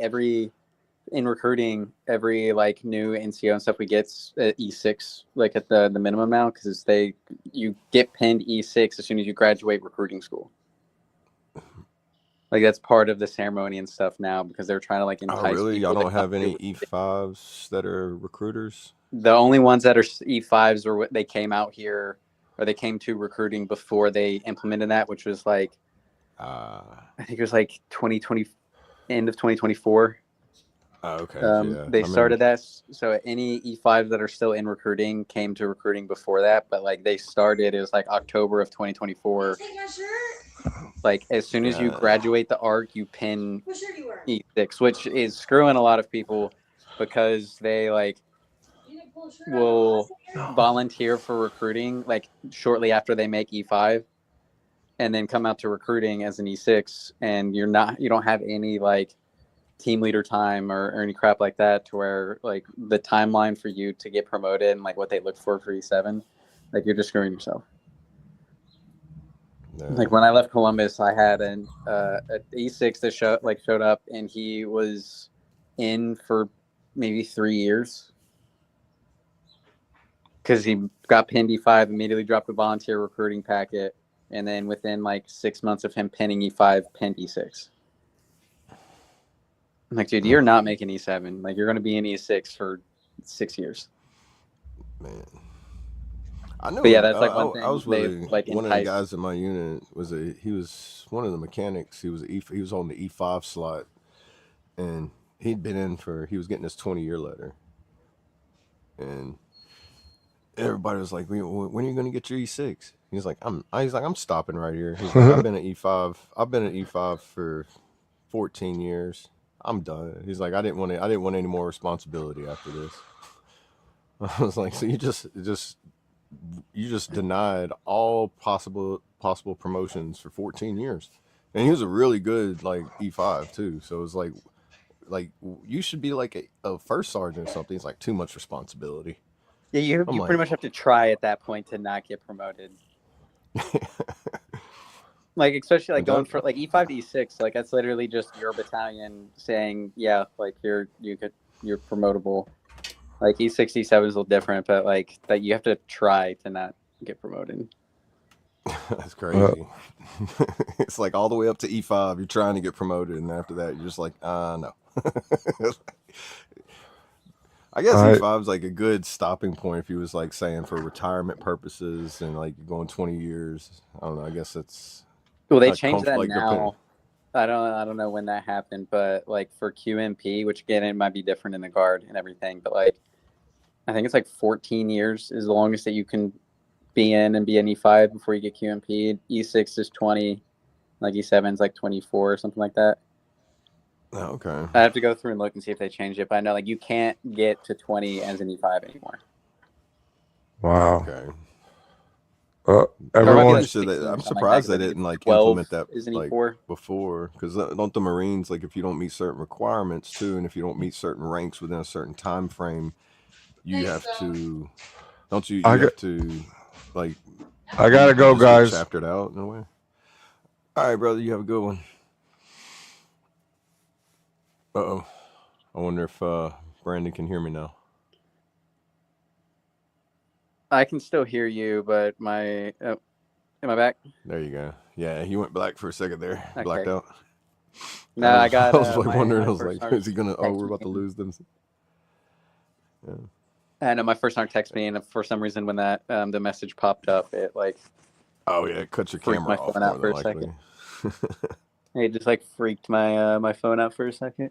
in recruiting, every like new NCO and stuff we get at E6, like at the minimum now, because you get pinned E6 as soon as you graduate recruiting school. Like that's part of the ceremony and stuff now, because they're trying to like entice. Oh, really? Y'all don't have any E5s that are recruiters? The only ones that are E5s are what they came out here, or they came to recruiting before they implemented that, which was like I think it was like 2020, end of 2024. Okay. Yeah. They started that. So any E5s that are still in recruiting came to recruiting before that, but like they started, it was like October of 2024. Like as soon as you graduate the ARC, you pin E6, which is screwing a lot of people, because they like will volunteer for recruiting like shortly after they make E5, and then come out to recruiting as an E6, and you don't have any like team leader time or any crap like that, to where like the timeline for you to get promoted and like what they look for E7, like you're just screwing yourself. Yeah. Like when I left Columbus, I had an E6 that showed up, and he was in for maybe 3 years, because he got pinned E5, immediately dropped a volunteer recruiting packet, and then within like 6 months of him pinning E5, pinned E6. I'm like, dude, you're not making E7. Like, you're going to be in E6 for 6 years. Man, I know. But yeah, that's like one thing. I was with like one of the guys in my unit. He was one of the mechanics. He was on the E5 slot, and he'd been in he was getting his 20-year letter, and everybody was like, when are you going to get your E6? He's like, I'm stopping right here. He's like, I've been at E5 for 14 years. I'm done. He's like, I didn't want any more responsibility after this. I was like, so you just denied all possible promotions for 14 years. And he was a really good like E5 too. So it was like you should be like a first sergeant or something. It's like too much responsibility. Yeah, you pretty much have to try at that point to not get promoted. Like, especially like going for like E5 to E6, like that's literally just your battalion saying, yeah, like you're promotable. Like E6, E7 is a little different, but like that you have to try to not get promoted. That's crazy. It's like all the way up to E5, you're trying to get promoted, and after that, you're just like, no. I guess E5 is like a good stopping point if he was like saying for retirement purposes and like going 20 years. I don't know. I guess it's they changed that now. I don't know when that happened, but like for QMP, which again it might be different in the guard and everything, but like I think it's like 14 years is the longest that you can be in and be an E5 before you get QMP. E6 is 20, like E7 is like 24 or something like that. Oh, okay. I have to go through and look and see if they changed it, but I know like you can't get to 20 as an E5 anymore. Wow. Okay. Uh, Or it might be everyone. like Sure 16 or I'm something like that, surprised 'cause I they think didn't it's like 12 implement that is an like E4. before, because don't the Marines, like if you don't meet certain requirements too, and if you don't meet certain ranks within a certain time frame, you have to, don't you? I You got. have to, like, I gotta you go, just get guys. chaptered out in a way. All right, brother, you have a good one. Uh-oh. I wonder if Brandon can hear me now. I can still hear you, but my am I back? There you go. Yeah, he went black for a second there. Okay. Blacked out. No, I got I was like wondering. my I was first like, is he gonna? Oh, text we're about to me. lose them. Yeah. I know my first sergeant texted me, and for some reason, when that the message popped up, it like Oh yeah, cut your freaked camera my off phone more out than for a likely. second. It just like freaked my my phone out for a second.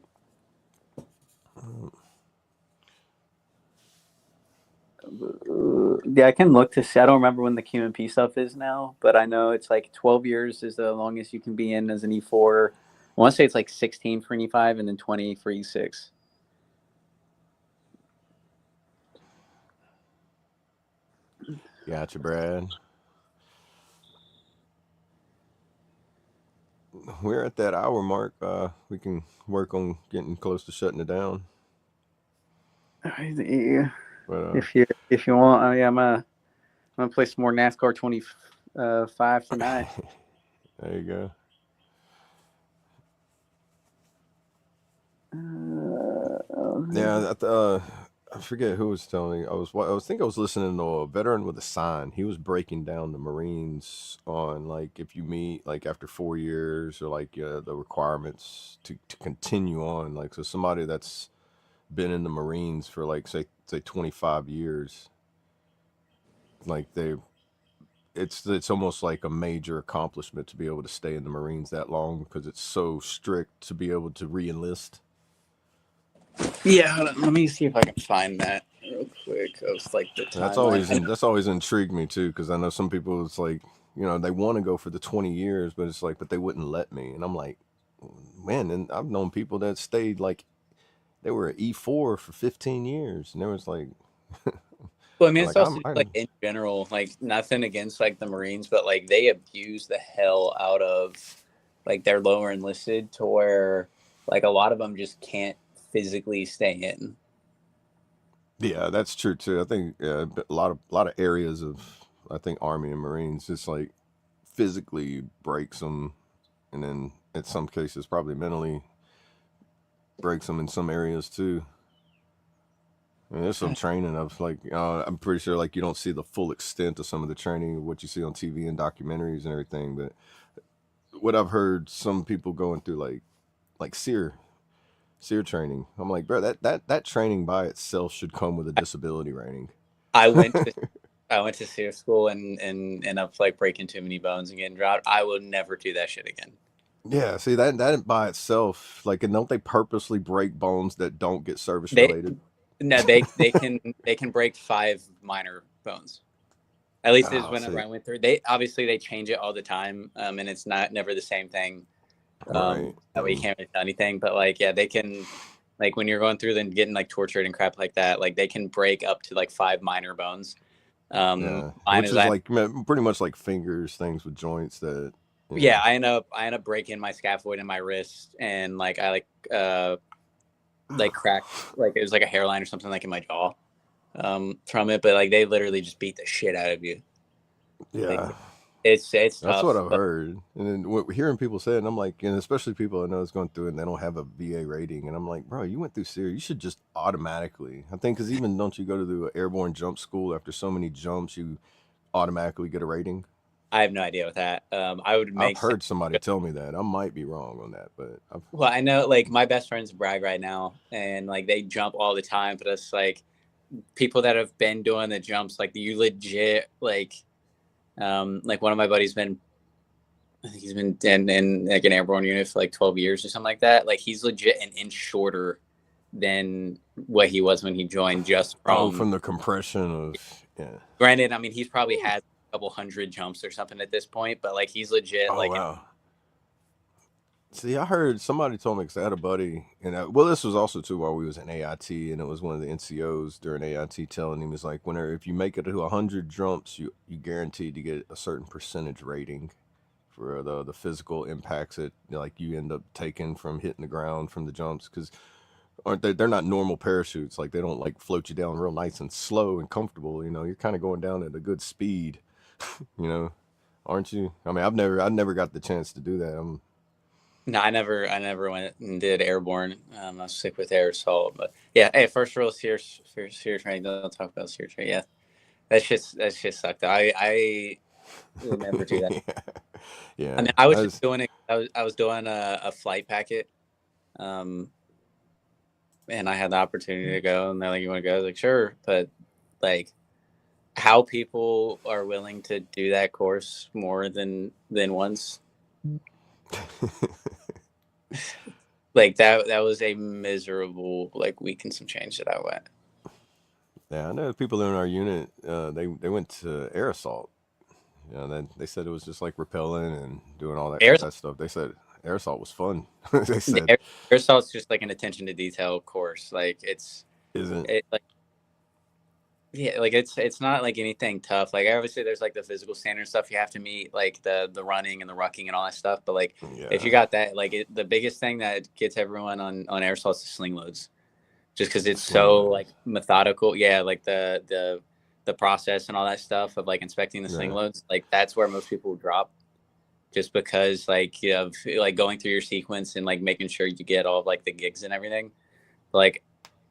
Yeah, I can look to see. I don't remember when the QMP stuff is now, but I know it's like 12 years is the longest you can be in as an E4. I want to say it's like 16 for an E5 and then 20 for E6. Gotcha, Brad. We're at that hour mark. We can work on getting close to shutting it down. Yeah. But If you want, yeah, I'm gonna play some more NASCAR 25 tonight. there you go. Yeah, I forget who was telling me. I was listening to a veteran with a sign. He was breaking down the Marines on like if you meet like after 4 years or like the requirements to continue on. Like so somebody that's been in the Marines for like say 25 years, like it's almost like a major accomplishment to be able to stay in the Marines that long because it's so strict to be able to re-enlist. Yeah, hold on, let me see if I can find that real quick. Of like the timeline. That's always intrigued me too because I know some people it's like they want to go for the 20 years but it's like but they wouldn't let me and I'm like man, and I've known people that stayed like they were at E4 for 15 years and there was like Well, I mean, it's like also like in general, like nothing against like the Marines, but like they abuse the hell out of like their lower enlisted to where like a lot of them just can't physically stay in. Yeah, that's true too. I think a lot of areas of I think Army and Marines just like physically breaks them, and then in some cases probably mentally breaks them in some areas too. I mean, there's some training of like I'm pretty sure like you don't see the full extent of some of the training of what you see on TV and documentaries and everything, but what I've heard some people going through like SEER training. I'm like, bro, that training by itself should come with a disability rating. I went to SEER school and end up like breaking too many bones and getting dropped. I will never do that shit again. Yeah, see that by itself, like, and don't they purposely break bones that don't get service related? No, they can break 5 minor bones. At least is whenever I went through. They change it all the time, and it's never the same thing. Right. That way you can't really tell anything. But like, yeah, they can, like when you're going through and getting like tortured and crap like that, like they can break up to like 5 minor bones. Yeah, which is like pretty much like fingers, things with joints that. Yeah, I end up breaking my scaphoid in my wrist, and like I like cracked, like it was like a hairline or something like in my jaw from it. But like they literally just beat the shit out of you. Yeah. Like, it's That's tough. what I've heard, and then hearing people say it, and I'm like, and especially people I know is going through it and they don't have a VA rating, and I'm like, bro, you went through SEER, you should just automatically. I think because even don't you go to the airborne jump school after so many jumps, you automatically get a rating. I have no idea with that. I've heard somebody tell me that. I might be wrong on that, but well, I know like my best friends brag right now, and like they jump all the time, but it's like people that have been doing the jumps, like you legit like one of my buddies I think he's been in like an airborne unit for like 12 years or something like that. Like he's legit an inch shorter than what he was when he joined, just from the compression of Granted, I mean he's probably had a couple hundred jumps or something at this point, but like he's legit wow. See, I heard somebody told me because I had a buddy, and well, this was also too while we was in AIT, and it was one of the NCOs during AIT telling him, was like, whenever if you make it to 100 jumps, you guaranteed to get a certain percentage rating for the physical impacts that like you end up taking from hitting the ground from the jumps, because aren't they? They're not normal parachutes. Like they don't like float you down real nice and slow and comfortable. You know, you're kind of going down at a good speed. You know, aren't you? I mean, I never got the chance to do that. No, I never went and did airborne. I was sick with air assault, but yeah. Hey, first rule of SEER training. Don't talk about SEER training. Yeah, that shit sucked. I would never do that. Yeah, I mean, I was just doing it. I was doing a flight packet, and I had the opportunity to go, and they're like, "You want to go?" I was like, "Sure," but like, how people are willing to do that course more than once. Like that was a miserable like week and some change that I went. Yeah, I know people in our unit. They went to air assault. Yeah, then they said it was just like rappelling and doing all Air that stuff. They said air assault was fun. They the said, air, air assault's just like an attention to detail course. Like isn't like yeah, like it's not like anything tough. Like obviously there's like the physical standard stuff you have to meet, like the running and the rucking and all that stuff. But like if you yeah, got that, like the biggest thing that gets everyone on air assault is sling loads, just because it's sling so like loads. methodical. Yeah, like the process and all that stuff of like inspecting the sling Yeah, loads. Like that's where most people drop, just because like you have like going through your sequence and like making sure you get all of, like the gigs and everything. Like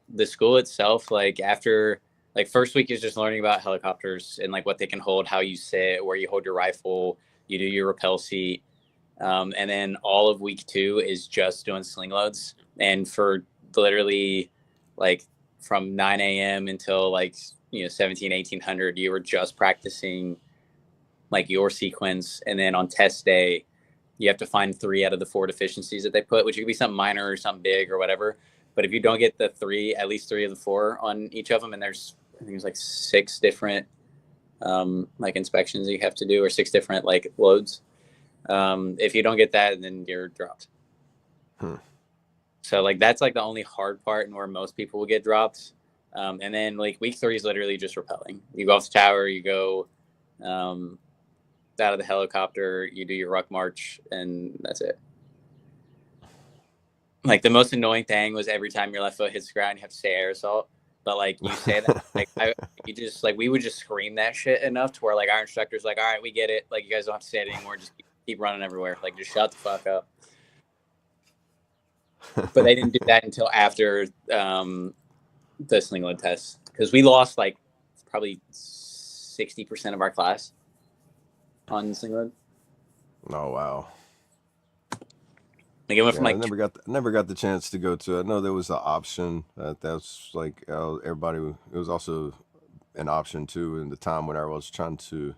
the school itself, like after like first week is just learning about helicopters and like what they can hold, how you sit, where you hold your rifle, you do your rappel seat, and then all of week 2 is just doing sling loads. And for literally like from 9 a.m. until like 17 1800 you were just practicing like your sequence. And then on test day you have to find 3 out of the 4 deficiencies that they put, which could be something minor or something big or whatever. But if you don't get the 3, at least 3 of the 4 on each of them, and there's I think there's like 6 different like inspections that you have to do, or 6 different like loads. If you don't get that, then you're dropped. hmm. So like that's like the only hard part, and where most people will get dropped. And then like week 3 is literally just rappelling. You go off the tower, you go out of the helicopter, you do your ruck march, and that's it. Like the most annoying thing was every time your left foot hits the ground, you have to say air assault. But like you say that, like you just like we would just scream that shit enough to where like our instructor's like, all right, we get it. Like you guys don't have to say it anymore. Just keep running everywhere. Like just shut the fuck up. But they didn't do that until after the sling load test, because we lost like probably 60% of our class on sling load. Oh wow. Like it went from Yeah, I like never got the chance to go to. I know there was an option that's like everybody. It was also an option too in the time when I was trying to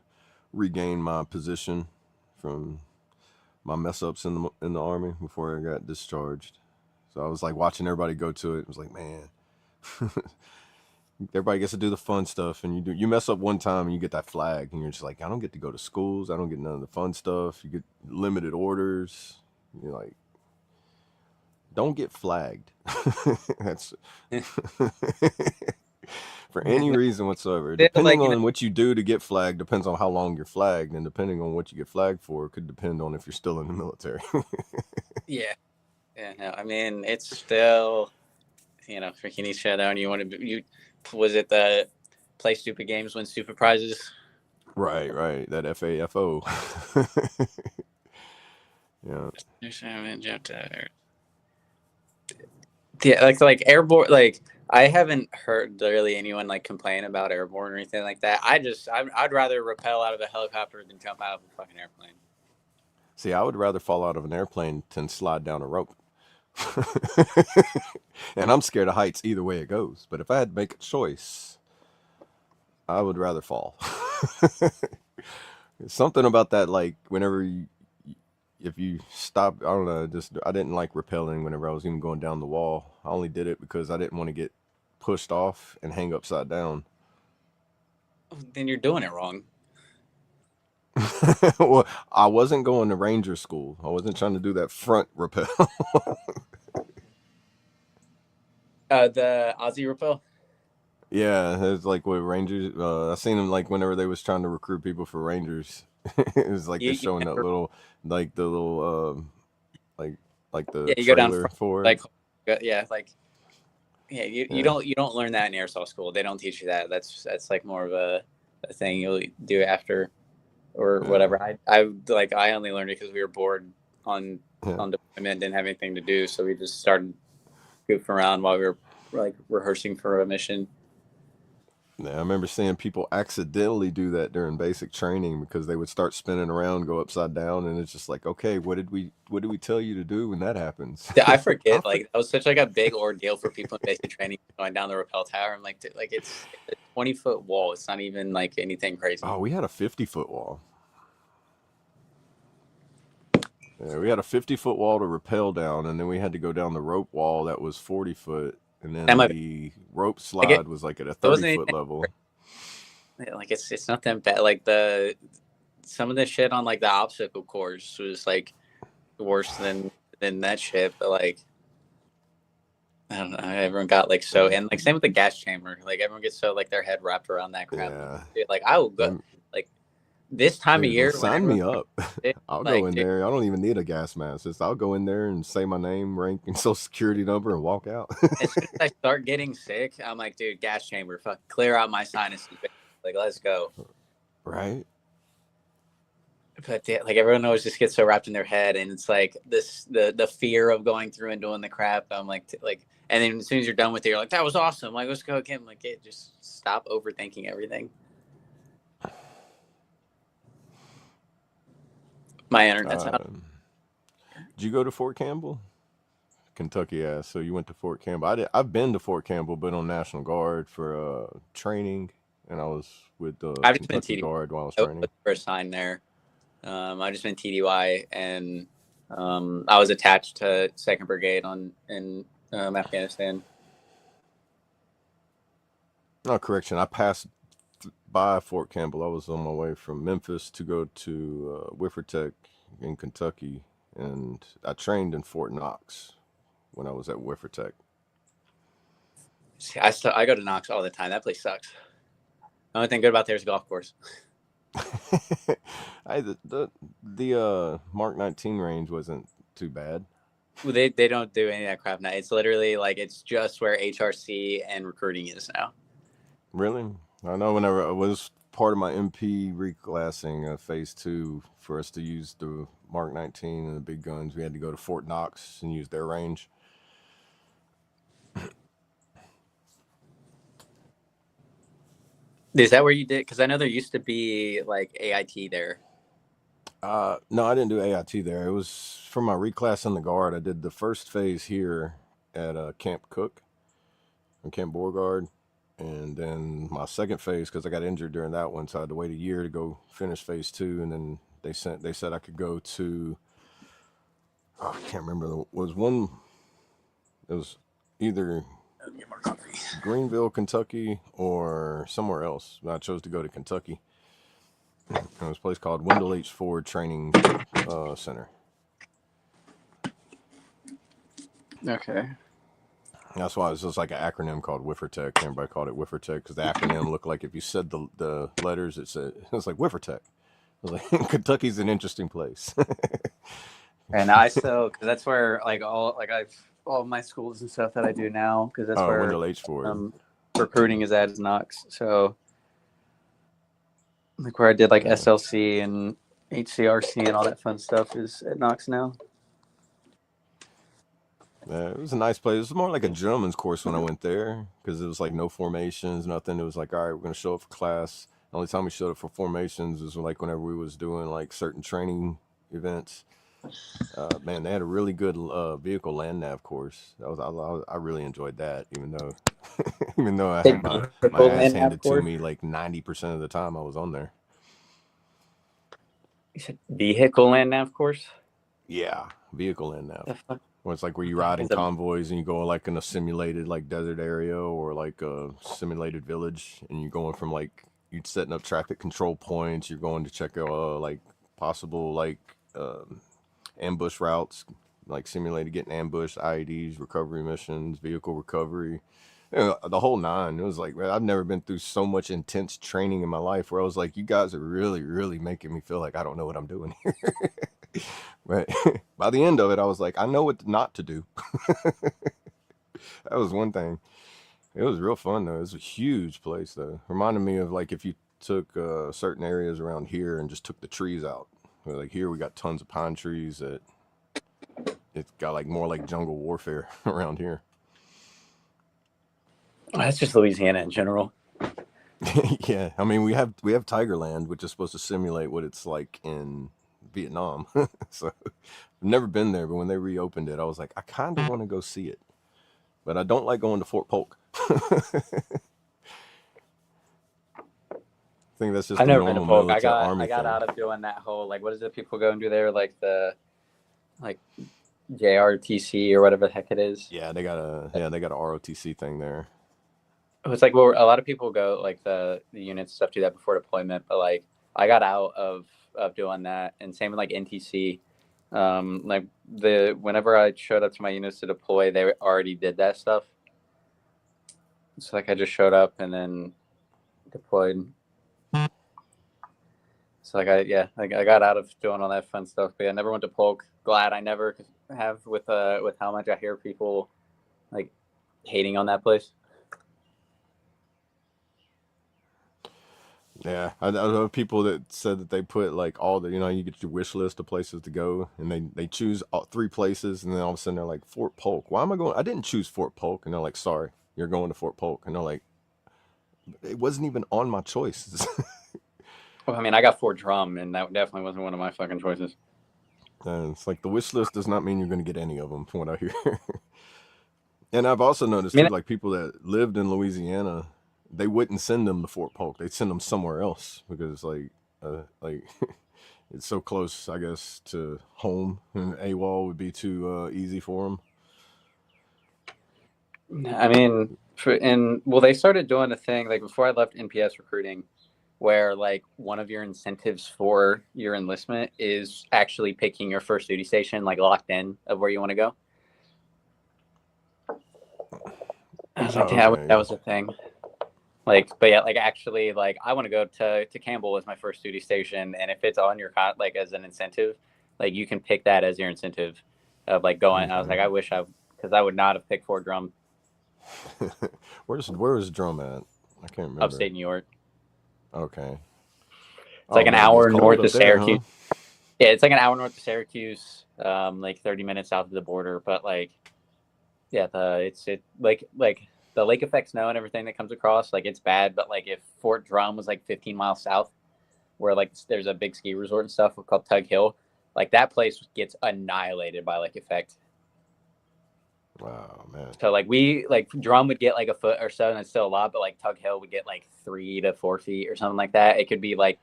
regain my position from my mess ups in the army before I got discharged. So I was like watching everybody go to it. It was like, man, everybody gets to do the fun stuff, and you mess up one time and you get that flag, and you're just like, I don't get to go to schools. I don't get none of the fun stuff. You get limited orders. You're like, don't get flagged. That's for any reason whatsoever. Depending like on what you do to get flagged depends on how long you're flagged, and depending on what you get flagged for could depend on if you're still in the military. yeah. No, I mean it's still freaking each other, and you want to you was it the play stupid games, win stupid prizes? Right. That F.O.B. Yeah. Yeah, like airborne. Like I haven't heard really anyone like complain about airborne or anything like that. I'd rather rappel out of a helicopter than jump out of a fucking airplane. See, I would rather fall out of an airplane than slide down a rope. And I'm scared of heights either way it goes. But if I had to make a choice, I would rather fall. Something about that, like whenever if you stop, I don't know, just I didn't like rappelling whenever I was even going down the wall. I only did it because I didn't want to get pushed off and hang upside down. Then you're doing it wrong. Well, I wasn't going to ranger school. I wasn't trying to do that front rappel. The Aussie rappel. Yeah, it's like with rangers. I seen them like whenever they was trying to recruit people for rangers. It was like they're You showing that never, little, like the little, like the yeah, you go down trailer front, for it. like yeah, like yeah, you Yeah, don't learn that in airsoft school. They don't teach you that. That's like more of a thing you'll do after or yeah, whatever. I only learned it because we were bored on yeah. on deployment, didn't have anything to do, so we just started goofing around while we were like rehearsing for a mission. Yeah, I remember seeing people accidentally do that during basic training because they would start spinning around, go upside down, and it's just like, okay, what did we tell you to do when that happens? Yeah, I I forget. for, Like that was such like a big ordeal for people in basic training going down the rappel tower. I'm like, dude, like it's a 20-foot wall. It's not even like anything crazy. oh, we had a 50-foot wall. Yeah, we had a 50-foot wall to rappel down, and then we had to go down the rope wall that was 40 foot, and That then might the rope like slide was like at a it wasn't 30-foot anything level. like it's not that bad. Like some of the shit on like the obstacle course was like worse than that shit. But like I don't know, everyone got like so and like same with the gas chamber. Like everyone gets so like their head wrapped around that crap. Yeah, Dude, like I will go them, like this time of year dude, when sign everyone's me up. sick, I'll go like in dude, there. I don't even need a gas mask. Just I'll go in there and say my name, rank, and social security number, and walk out. as soon as I start getting sick, I'm like, dude, gas chamber, fuck, clear out my sinuses. Like, let's go. Right? But like everyone always just gets so wrapped in their head, and it's like the fear of going through and doing the crap. I'm like, and then as soon as you're done with it, you're like, that was awesome. Like, let's go again. Like, just stop overthinking everything. My internet's out. Did you go to Fort Campbell? Kentucky ass. So you went to Fort Campbell. I've been to Fort Campbell, but on National Guard for training, and I was with the I've just been Kentucky TDY. Guard while I was I was training. first signed there. I've just been TDY, and I was attached to 2nd Brigade in Afghanistan. No, correction. I passed by Fort Campbell. I was on my way from Memphis to go to Wiffertech in Kentucky, and I trained in Fort Knox when I was at Wiffertech. See, I go to Knox all the time. That place sucks. The only thing good about there is a golf course. The Mark 19 range wasn't too bad. Well, they don't do any of that crap now. It's literally like it's just where HRC and recruiting is now. Really? I know whenever it was part of my MP reclassing phase 2 for us to use the Mark 19 and the big guns, we had to go to Fort Knox and use their range. Is that where you did? Because I know there used to be like AIT there. No, I didn't do AIT there. It was for my reclass in the Guard. I did the first phase here at Camp Cook and Camp Beauregard. And then my second phase, because I got injured during that one, so I had to wait a year to go finish phase 2. And then they said I could go to, I can't remember. It was either Greenville, Kentucky, or somewhere else. I chose to go to Kentucky. It was a place called Wendell H. Ford Training Center. Okay. That's why it's just like an acronym called Wiffertech. Everybody called it Wiffertech because the acronym looked like if you said the letters, it was like Wiffertech. I was like, Kentucky's an interesting place. And I still, because that's where like all of my schools and stuff that I do now, because that's where Wendell H. Ford. Recruiting is at Knox. So like where I did like SLC and HCRC and all that fun stuff is at Knox now. It was a nice place. It was more like a gentleman's course when I went there because it was like no formations, nothing. It was like, all right, we're going to show up for class. The only time we showed up for formations was like whenever we was doing like certain training events. Man, they had a really good vehicle land nav course. I really enjoyed that, even though I had my ass handed to me like 90% of the time I was on there. You said vehicle land nav course? Yeah, vehicle land nav. Well, it's like where you ride in convoys and you go like in a simulated like desert area or like a simulated village, and you're going from like you're setting up traffic control points. You're going to check out like possible like ambush routes, like simulated getting ambushed, IEDs, recovery missions, vehicle recovery. You know, the whole nine. It was like, man, I've never been through so much intense training in my life where I was like, you guys are really, really making me feel like I don't know what I'm doing here. But by the end of it, I was like, I know what not to do. That was one thing. It was real fun though. It was a huge place though. Reminded me of like if you took certain areas around here and just took the trees out. Like here we got tons of pine trees that it's got like more like jungle warfare around here. That's just Louisiana in general. Yeah, I mean we have Tigerland, which is supposed to simulate what it's like in Vietnam. So I've never been there, but when they reopened it, I was like, I kind of want to go see it, but I don't like going to Fort Polk. I think that's just I've a never been to normal Polk. I Army got thing. out of doing that whole like what is it people go and do there like the like JRTC or whatever the heck it is. Yeah, they got a ROTC thing there. It's like well, a lot of people go like the units stuff do that before deployment, but like I got out of doing that, and same with like NTC. Like whenever I showed up to my units to deploy, they already did that stuff. So like I just showed up and then deployed. So like I got out of doing all that fun stuff, but I never went to Polk. Glad I never have with how much I hear people like hating on that place. Yeah, I know people that said that they put like all the, you get your wish list of places to go, and they choose 3 places, and then all of a sudden they're like, Fort Polk. Why am I going? I didn't choose Fort Polk, and they're like, sorry, you're going to Fort Polk, and they're like, it wasn't even on my choices. Well, I mean, I got Fort Drum, and that definitely wasn't one of my fucking choices. And it's like the wish list does not mean you're going to get any of them, from what I hear. And I've also noticed too, like people that lived in Louisiana, they wouldn't send them to Fort Polk. They'd send them somewhere else because like it's so close, I guess, to home, and AWOL would be too easy for them. I mean, they started doing a thing like before I left NPS recruiting, where like one of your incentives for your enlistment is actually picking your first duty station, like locked in of where you want to go. I was like, Okay. that was a thing. Like, but yeah, like actually, like I want to go to Campbell as my first duty station, and if it's on your like as an incentive, like you can pick that as your incentive of like going. Okay. I was like, I wish because I would not have picked Fort Drum. Where is Drum at? I can't remember. Upstate New York. Okay. It's like an hour north of Syracuse. Yeah, it's like an hour north of Syracuse, like 30 minutes south of the border. But like, yeah, like the lake effect snow and everything that comes across, like it's bad. But like if Fort Drum was like 15 miles south, where like there's a big ski resort and stuff called Tug Hill, like that place gets annihilated by lake effect. Wow, man. So like Drum would get like a foot or so, and it's still a lot, but like Tug Hill would get like 3 to 4 feet or something like that. It could be like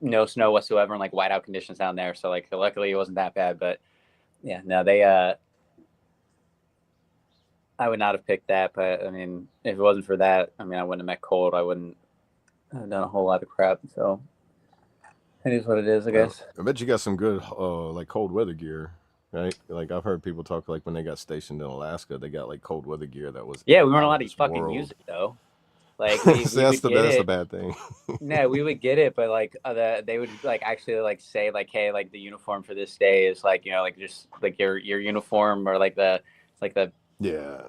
no snow whatsoever and like whiteout conditions down there. So like luckily it wasn't that bad, but yeah, no, I would not have picked that, but I mean, if it wasn't for that, I mean, I wouldn't have met cold. I wouldn't have done a whole lot of crap. So it is what it is, I guess. I bet you got some good like cold weather gear. Right, like I've heard people talk like when they got stationed in Alaska, they got like cold weather gear that was we weren't allowed to fucking use it though. Like that's the bad thing. No, we would get it, but like they would like actually like say like, hey, like the uniform for this day is like like just like your uniform or like the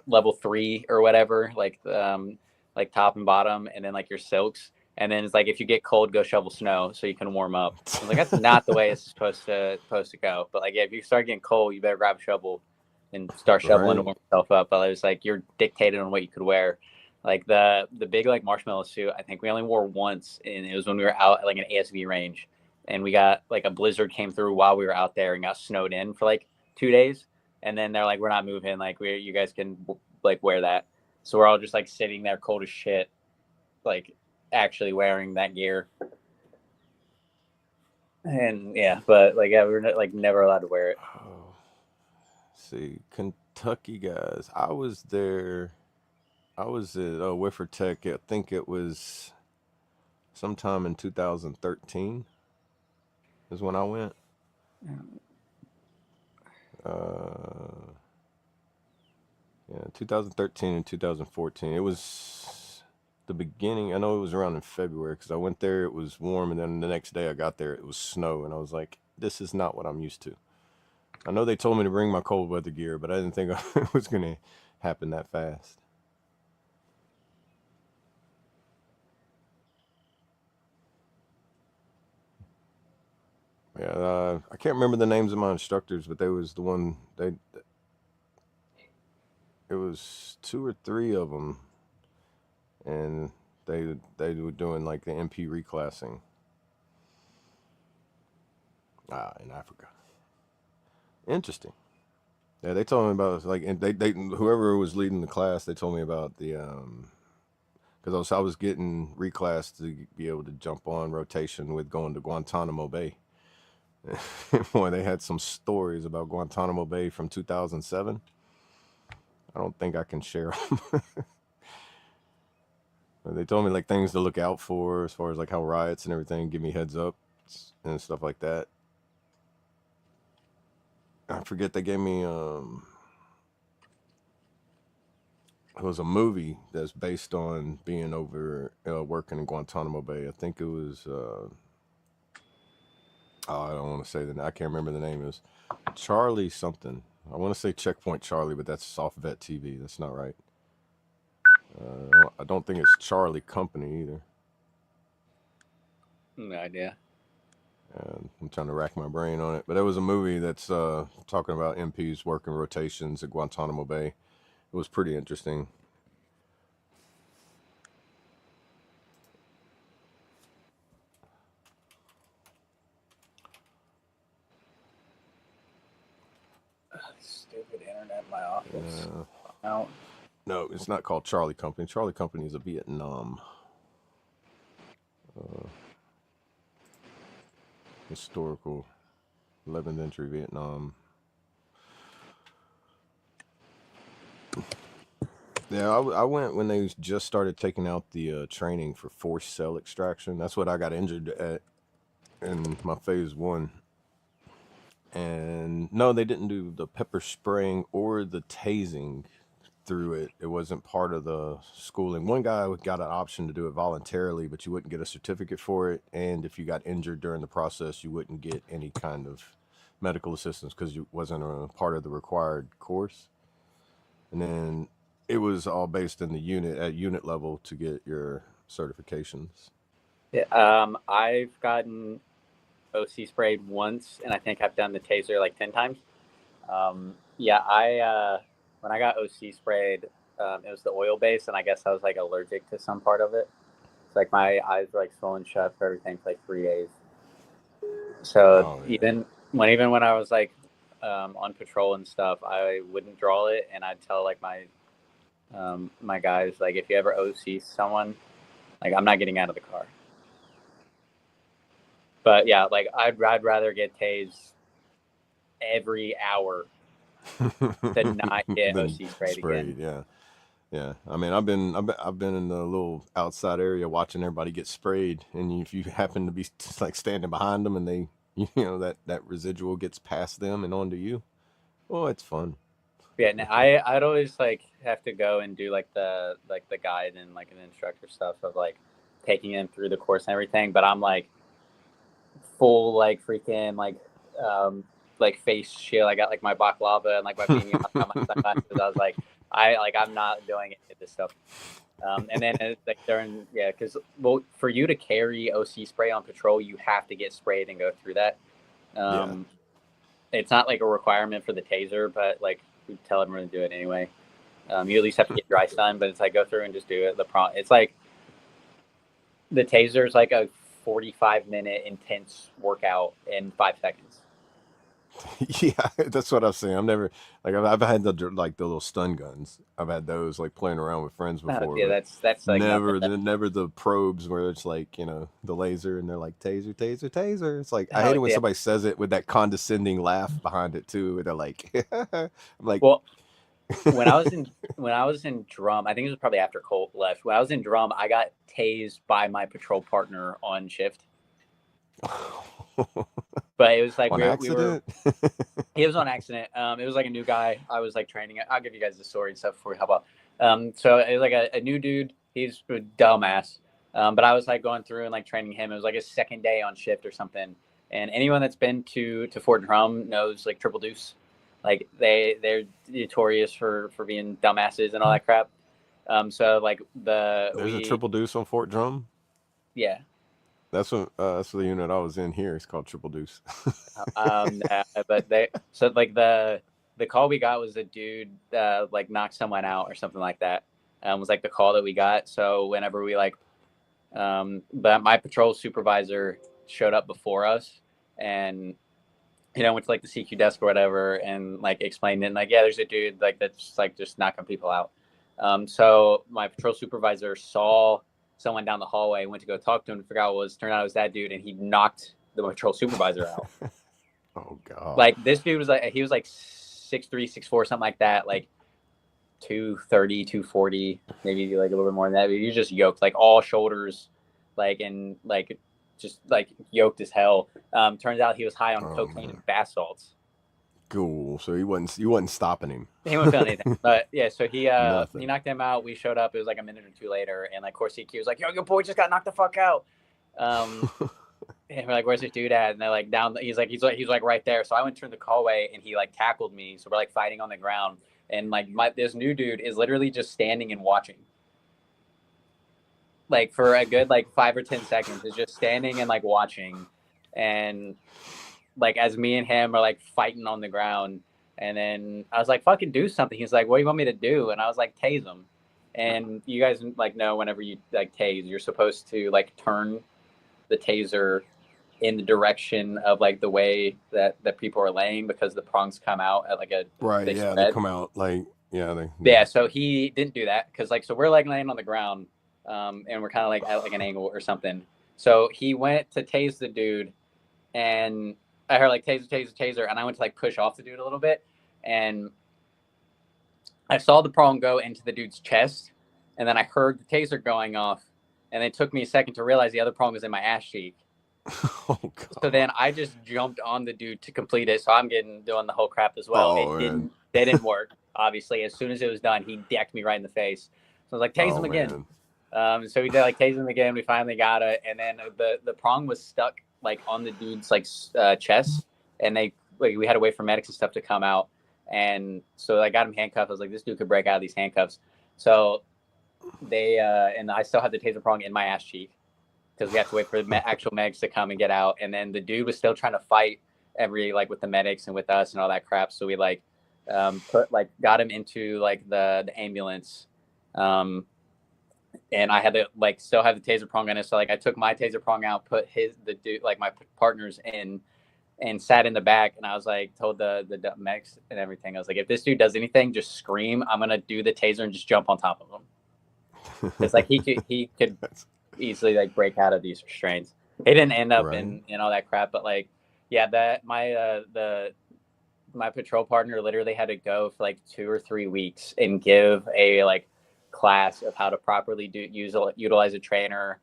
level 3 or whatever, like top and bottom, and then like your silks. And then it's like, if you get cold, go shovel snow so you can warm up. I was like, that's not the way it's supposed to go. But like, yeah, if you start getting cold, you better grab a shovel and start shoveling to warm yourself up. But it was like, you're dictated on what you could wear. Like the big like marshmallow suit, I think we only wore once, and it was when we were out at like an ASV range, and we got like a blizzard came through while we were out there and got snowed in for like 2 days. And then they're like, we're not moving. Like you guys can like wear that. So we're all just like sitting there cold as shit, like actually wearing that gear. And yeah, but like we were like never allowed to wear it. Oh. See, Kentucky guys, I was there. I was at Whiffer Tech. I think it was sometime in 2013 is when I went. Yeah, 2013 and 2014. It was the beginning. I know it was around in February because I went there. It was warm, and then the next day I got there, it was snow, and I was like, "This is not what I'm used to." I know they told me to bring my cold weather gear, but I didn't think it was gonna happen that fast. Yeah, I can't remember the names of my instructors, but they was the one they. It was two or three of them, and they were doing like the MP reclassing. In Africa. Interesting. Yeah, they told me about like, and they whoever was leading the class, they told me about the because I was getting reclassed to be able to jump on rotation with going to Guantanamo Bay. Boy, they had some stories about Guantanamo Bay from 2007. I don't think I can share them. They told me like things to look out for as far as like how riots and everything, give me heads up and stuff like that. I forget they gave me it was a movie that's based on being over working in Guantanamo Bay. I think it was I don't want to say I can't remember the name. It was Charlie something. I want to say Checkpoint Charlie, but that's off Vet TV. That's not right. I don't think it's Charlie Company either. No idea. I'm trying to rack my brain on it, but it was a movie that's talking about MPs working rotations at Guantanamo Bay. It was pretty interesting. Stupid internet in my office. No, it's not called Charlie Company. Charlie Company is a Vietnam historical 11th century Vietnam. Yeah, I went when they just started taking out the training for forced cell extraction. That's what I got injured at in my phase 1. And no, they didn't do the pepper spraying or the tasing through it. It wasn't part of the schooling. One guy got an option to do it voluntarily, but you wouldn't get a certificate for it. And if you got injured during the process, you wouldn't get any kind of medical assistance because you wasn't a part of the required course. And then it was all based in the unit level to get your certifications. Yeah, I've gotten OC sprayed once, and I think I've done the taser like 10 times. Yeah, when I got OC sprayed, it was the oil base, and I guess I was like allergic to some part of it. It's like my eyes were like swollen shut for everything for like 3 days. So even when I was like on patrol and stuff, I wouldn't draw it, and I'd tell like my guys, like, if you ever OC someone, like, I'm not getting out of the car. But yeah, like I'd rather get tased every hour than not get OC sprayed again. Yeah. I mean, I've been in the little outside area watching everybody get sprayed, and if you happen to be like standing behind them and they, that residual gets past them and onto you, oh, it's fun. Yeah, no, I'd always like have to go and do like the guide and like an instructor stuff of like taking them through the course and everything. But I'm like full like freaking like face shield. I got like my baklava and like my beanie on my sunglasses. I was like, I'm not doing any of this stuff. And then it's like because for you to carry OC spray on patrol, you have to get sprayed and go through that. It's not like a requirement for the taser, but like we tell everyone to do it anyway. You at least have to get dry stun, but it's like go through and just do it. It's like the taser is like a 45-minute intense workout in 5 seconds. Yeah, that's what I've seen. I've never I've had the little stun guns. I've had those like playing around with friends before. Yeah, that's like never the probes where it's like the laser and they're like taser, taser, taser. It's like I hate it when somebody says it with that condescending laugh behind it too. They're like, I'm like, well, when I was in drum, I think it was probably after Colt left. When I was in drum, I got tased by my patrol partner on shift. But it was like On accident? He was on accident. It was like a new guy. I was like training. I'll give you guys the story and stuff before we hop up. So it was like a new dude. He's a dumbass. But I was like going through and like training him. It was like his second day on shift or something. And anyone that's been to Fort Drum knows like Triple Deuce. Like they're notorious for being dumbasses and all that crap. So like There's a Triple Deuce on Fort Drum. Yeah. That's the unit I was in here. It's called Triple Deuce. But the call we got was a dude like knocked someone out or something like that. Was like the call that we got. So whenever we like, but my patrol supervisor showed up before us and went to like the CQ desk or whatever and like explained it. And, like, yeah, there's a dude like that's like just knocking people out. So my patrol supervisor saw someone down the hallway, went to go talk to him, and forgot what it was. Turned out it was that dude, and he knocked the patrol supervisor out. Oh god! Like this dude was like 6'3", 6'4", something like that, like 230, 240, maybe like a little bit more than that. But he was just yoked, like all shoulders, like and like just like yoked as hell. Turns out he was high on cocaine and bath salts. Cool. So you wasn't stopping him. He wasn't feeling anything. But yeah, so he knocked him out. We showed up. It was like a minute or two later, and like course CQ was like, "Yo, your boy just got knocked the fuck out." And we're like, "Where's this dude at?" And they're like, "Down." He's like right there. So I went through the hallway, and he like tackled me. So we're like fighting on the ground, and like this new dude is literally just standing and watching. Like for a good like 5 or 10 seconds, is just standing and like watching, and like as me and him are like fighting on the ground. And then I was like, fucking do something. He's like, what do you want me to do? And I was like, tase him. And you guys like know whenever you like tase, you're supposed to like turn the taser in the direction of like the way that people are laying, because the prongs come out at like a right. Yeah, they come out like yeah. So he didn't do that because like so we're like laying on the ground, and we're kind of like at like an angle or something. So he went to tase the dude, and I heard like taser, and I went to like push off the dude a little bit, and I saw the prong go into the dude's chest, and then I heard the taser going off, and it took me a second to realize the other prong was in my ass cheek. Oh god! So then I just jumped on the dude to complete it. So I'm doing the whole crap as well. Oh, They didn't work. Obviously, as soon as it was done, he decked me right in the face. So I was like, tase him again. So we did like tase him again. We finally got it, and then the prong was stuck like on the dude's like chest, and we had to wait for medics and stuff to come out, and so I got him handcuffed. I was like, this dude could break out of these handcuffs. So they and I still had the taser prong in my ass cheek because we have to wait for the actual medics to come and get out, and then the dude was still trying to fight with the medics and with us and all that crap. So we like got him into like the ambulance, and I had to like still have the taser prong in it. So like I took my taser prong out, put the dude like my partners in, and sat in the back. And I was like, told the medics and everything, I was like, if this dude does anything, just scream. I'm gonna do the taser and just jump on top of him. It's like he could easily like break out of these restraints. He didn't end up in all that crap, but like yeah, that my patrol partner literally had to go for like 2 or 3 weeks and give a like class of how to properly utilize a trainer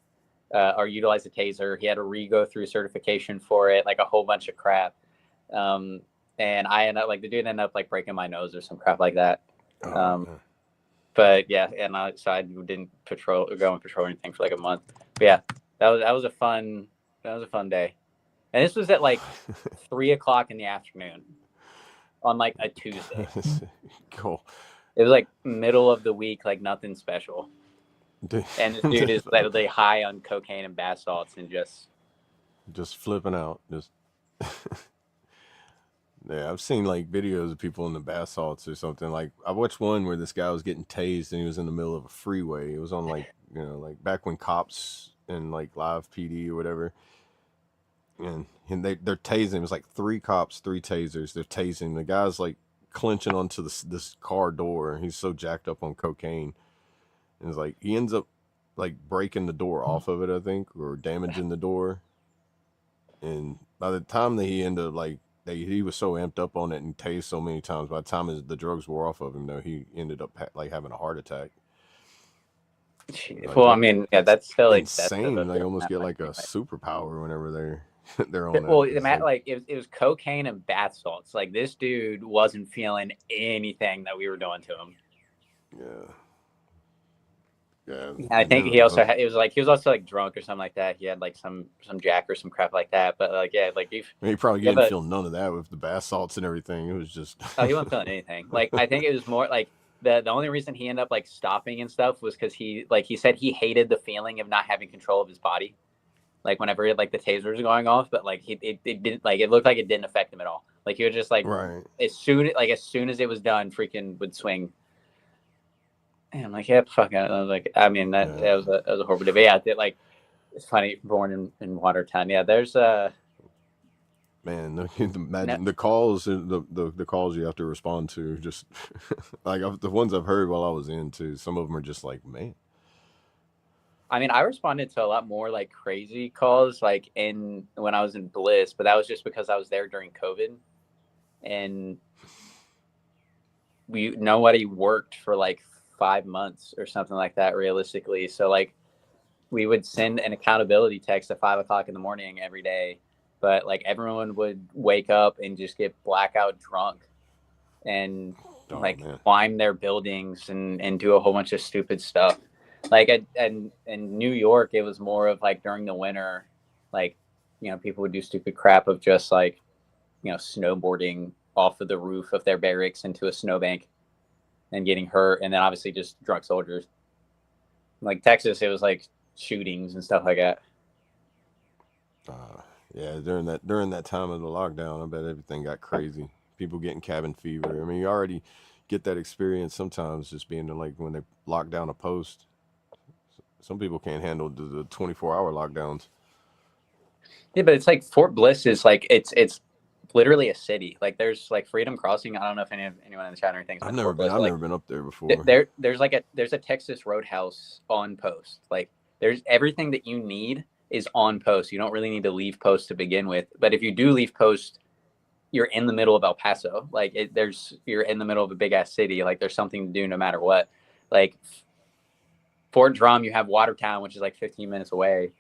or utilize a taser. He had to go through certification for it, like a whole bunch of crap. And I ended up like the dude ended up like breaking my nose or some crap like that. But yeah, and so I didn't go and patrol anything for like a month. But yeah, that was a fun day. And this was at like 3:00 in the afternoon on like a Tuesday. Cool. It was like middle of the week, like nothing special. And this dude is literally high on cocaine and bath salts and just flipping out. Just yeah, I've seen like videos of people in the bath salts or something. Like I watched one where this guy was getting tased and he was in the middle of a freeway. It was on like like back when cops and like live PD or whatever. And they're tasing. It was like 3 cops, 3 tasers. They're tasing. The guy's like clenching onto this car door. He's so jacked up on cocaine. And it's like he ends up like breaking the door off of it, I think, or damaging the door. And by the time that he ended up like he was so amped up on it and tased so many times. By the time the drugs wore off of him, though, he ended up like having a heart attack. Like well, I mean, yeah, that's still insane. Like almost get like a superpower whenever they're on that. Well, it was cocaine and bath salts. Like this dude wasn't feeling anything that we were doing to him. Yeah. Yeah, I think he also he was also like drunk or something like that. He had like some jack or some crap like that. But like he probably didn't feel none of that with the bath salts and everything. It was just he wasn't feeling anything. Like I think it was more like the only reason he ended up like stopping and stuff was because he said he hated the feeling of not having control of his body. Like whenever like the taser was going off, but like it didn't, like it looked like it didn't affect him at all. Like he was just like right. as soon as it was done, freaking would swing. And I'm like, yeah, fuck it. I was like, I mean, that was a horrible debate. Yeah, it's funny, born in Watertown. Yeah, there's man, imagine the calls, the calls you have to respond to. Just like the ones I've heard while I was in too. Some of them are just like, man. I mean, I responded to a lot more like crazy calls, like when I was in Bliss, but that was just because I was there during COVID, and nobody worked for like 5 months or something like that, realistically. So like, we would send an accountability text at 5 o'clock in the morning every day, but like everyone would wake up and just get blackout drunk and climb their buildings and do a whole bunch of stupid stuff. Like in New York, it was more of like during the winter, like, you know, people would do stupid crap of just like, you know, snowboarding off of the roof of their barracks into a snowbank and getting hurt. And then obviously just drunk soldiers. Like Texas, it was like shootings and stuff like that. Yeah, during that time of the lockdown, I bet everything got crazy. People getting cabin fever. I mean, you already get that experience sometimes just being like when they lock down a post. Some people can't handle the 24-hour lockdowns. Yeah, but it's like Fort Bliss is like it's literally a city. Like there's like Freedom Crossing. I don't know if anyone in the chat or anything. I've never been up there before. There's a Texas Roadhouse on post. Like there's everything that you need is on post. You don't really need to leave post to begin with. But if you do leave post, you're in the middle of El Paso. Like you're in the middle of a big ass city. Like there's something to do no matter what. Like Fort Drum, you have Watertown, which is like 15 minutes away.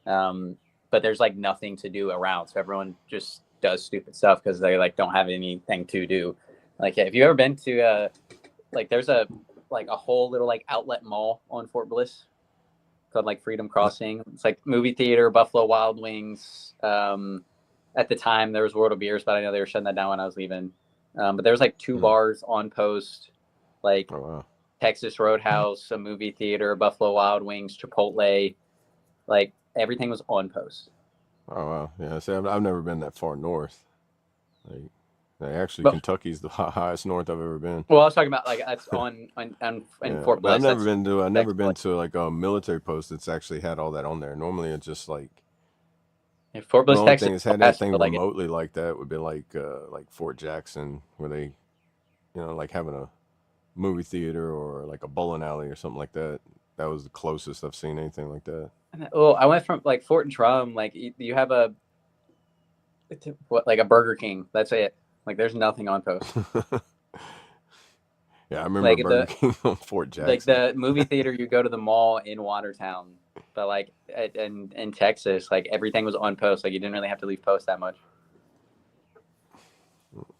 But there's like nothing to do around. So everyone just does stupid stuff because they like don't have anything to do. Like, yeah, if you've ever been to like there's a whole little like outlet mall on Fort Bliss called like Freedom Crossing. It's like movie theater, Buffalo Wild Wings. At the time there was World of Beers, but I know they were shutting that down when I was leaving. But there was like 2 bars on post, like Texas Roadhouse, a movie theater, Buffalo Wild Wings, Chipotle, like everything was on post. Oh wow, yeah. See, I've never been that far north. Actually, Kentucky's the highest north I've ever been. Well, I was talking about like that's on Fort Bliss. I've never been to like a military post that's actually had all that on there. Normally, it's just like Fort Bliss, the only Texas. thing that's had anything remotely like that would be like Fort Jackson, where they, you know, like having a movie theater or like a bowling alley or something like that. That was the closest I've seen anything like that. Well, I went from like Fort Drum, like you have a Burger King. That's it. Like there's nothing on post. Yeah, I remember like Burger King on Fort Jackson. Like the movie theater, you go to the mall in Watertown, but like in Texas, like everything was on post. Like you didn't really have to leave post that much.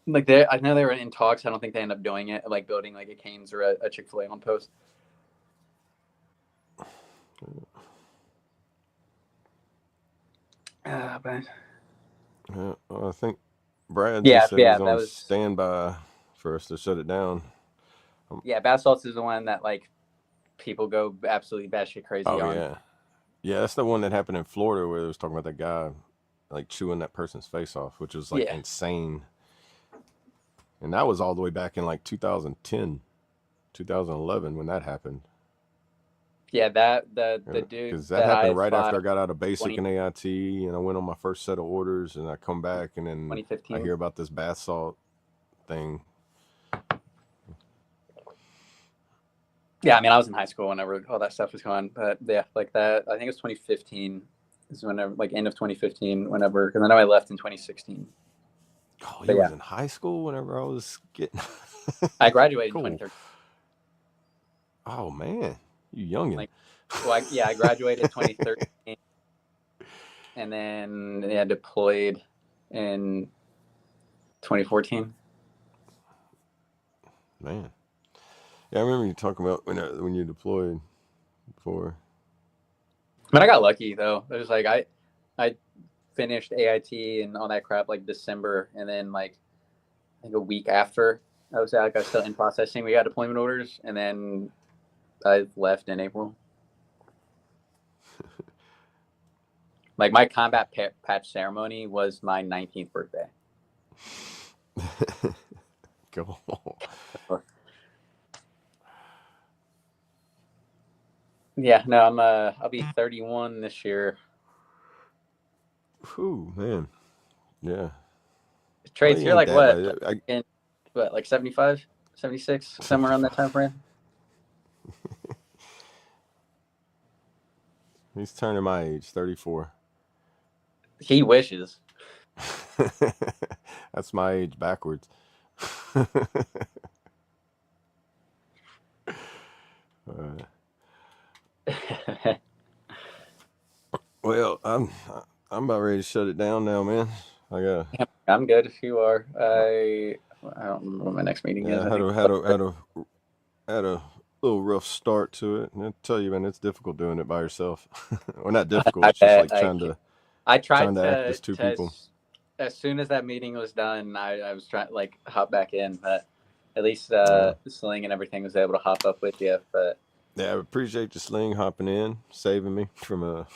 Like I know they were in talks. I don't think they ended up doing it, like building like a Cane's or a Chick-fil-A on post. But yeah, well, I think Brad said he's on standby for us to shut it down. Yeah, bath salts is the one that like people go absolutely batshit crazy on. Yeah, that's the one that happened in Florida where it was talking about that guy like chewing that person's face off, which was like insane. And that was all the way back in like 2010, 2011 when that happened. Yeah, the dude. Because that happened right after I got out of basic and AIT, and I went on my first set of orders, and I come back, and then 2015. I hear about this bath salt thing. Yeah, I mean, I was in high school whenever all that stuff was going on, but yeah, like that. I think it was 2015. Is whenever, like end of 2015, whenever, because I know I left in 2016. Oh, But you yeah, was in high school whenever I was getting. I graduated in Cool. 2013. Oh man, you youngin'. Like, well, I graduated 2013, and then deployed in 2014. Man, yeah, I remember you talking about when you deployed before. But I got lucky though. It was like I finished AIT and all that crap like December, and then like I think a week after I was still in processing. We got deployment orders, and then I left in April. Like my combat patch ceremony was my 19th birthday. Cool. Yeah, no, I'll be 31 this year. Whew, man. Yeah. Trace, Well, you you're ain't like that what? bad. Like 75, 76, somewhere around that time frame? He's turning my age, 34. He wishes. That's my age backwards. Well, I'm about ready to shut it down now, man. I'm good if you are. I don't remember what my next meeting is. I I had think a little rough start to it, and I tell you, man, it's difficult doing it by yourself. Or not difficult. It's just like I tried trying to act as two people. As soon as that meeting was done, I was trying like hop back in, but at least Sling and everything was able to hop up with you. But yeah, I appreciate you Sling hopping in, saving me from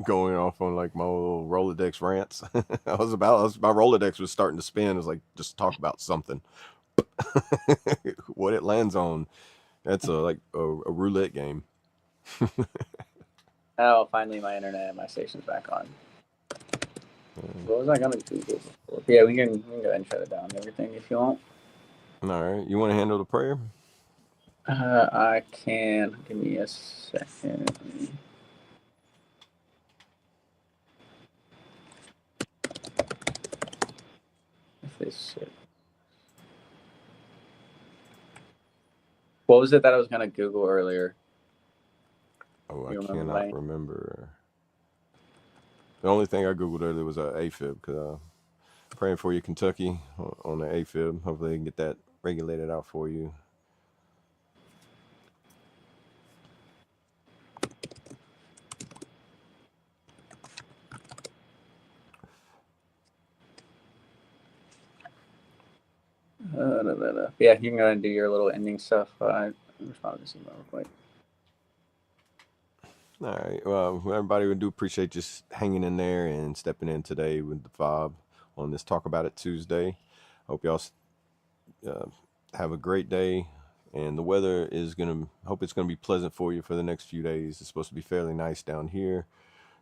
going off on like my little Rolodex rants. My Rolodex was starting to spin. I was like, just talk about something. What it lands on, that's like a roulette game. oh, finally my internet, my station's back on. What was I gonna do before? Yeah, we can go ahead and shut it down and everything if you want. All right, you want to handle the prayer? I can. Give me a second. This shit. What was it that I was gonna Google earlier? Oh, I cannot remember. The only thing I Googled earlier was AFib, because praying for you, Kentucky, on the AFib. Hopefully they can get that regulated out for you. Yeah, you can go ahead and do your little ending stuff. I responded to email real quick. All right. Well, everybody, we do appreciate just hanging in there and stepping in today with the F.O.B on this Talk About It Tuesday. Hope y'all have a great day. And the weather is hope it's gonna be pleasant for you for the next few days. It's supposed to be fairly nice down here.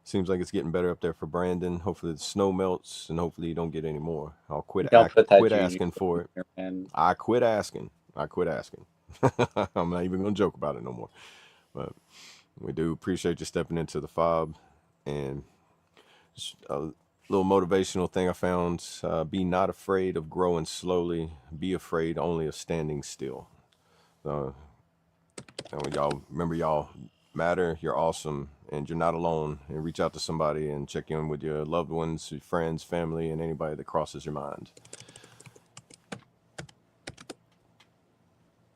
Seems like it's getting better up there for Brandon. Hopefully the snow melts, and hopefully you don't get any more. I'll quit asking for it. I quit asking. I'm not even gonna joke about it no more. But we do appreciate you stepping into the F.O.B. And a little motivational thing I found: be not afraid of growing slowly. Be afraid only of standing still. And y'all remember, y'all matter. You're awesome, and you're not alone. And reach out to somebody and check in with your loved ones, your friends, family, and anybody that crosses your mind.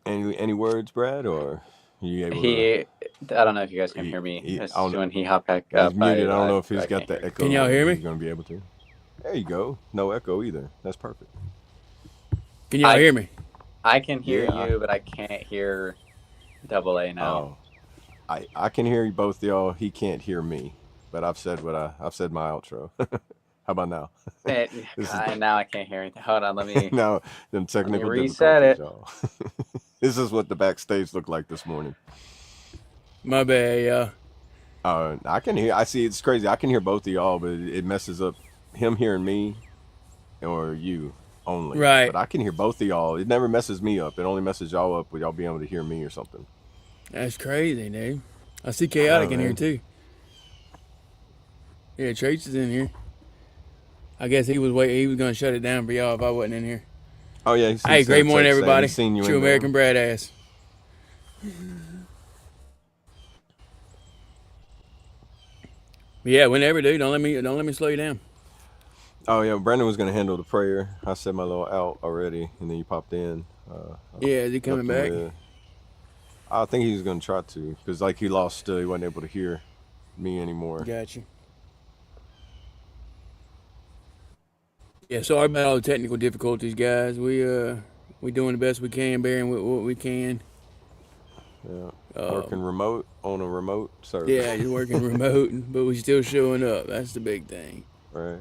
Any words, Brad, or are you able to? I don't know if you guys can hear me. When he hopped back up, he's muted. I don't know if he's got the echo. Can y'all hear me? He's going to be able to. There you go. No echo either. That's perfect. Can y'all hear me? I can hear you, but I can't hear AA now. Oh, I can hear you both, y'all. He can't hear me, but I've said my outro. How about now? Now I can't hear anything. Hold on, let me. Now, them technical reset difficulties, y'all. This is what the backstage looked like this morning. My bad, I can hear. I see. It's crazy. I can hear both of y'all, but it messes up him hearing me or you only. Right. But I can hear both of y'all. It never messes me up. It only messes y'all up with y'all being able to hear me or something. That's crazy, dude. I see Chaotic in here too. Yeah, Trace is in here. I guess he was waiting. He was gonna shut it down for y'all if I wasn't in here. Oh yeah, Hey, great morning, everybody. He's seen you True in there. American Brad ass. Yeah, whenever, dude. Don't let me slow you down. Oh yeah, Brandon was gonna handle the prayer. I said my little out already, and then you popped in. Yeah, is he coming left back? him with- I think he was gonna try to, because like he lost, he wasn't able to hear me anymore. Got you. Yeah, sorry about all the technical difficulties, guys. We doing the best we can, bearing with what we can. Yeah, working remote on a remote server. Yeah, you're working remote, but we still showing up. That's the big thing. Right.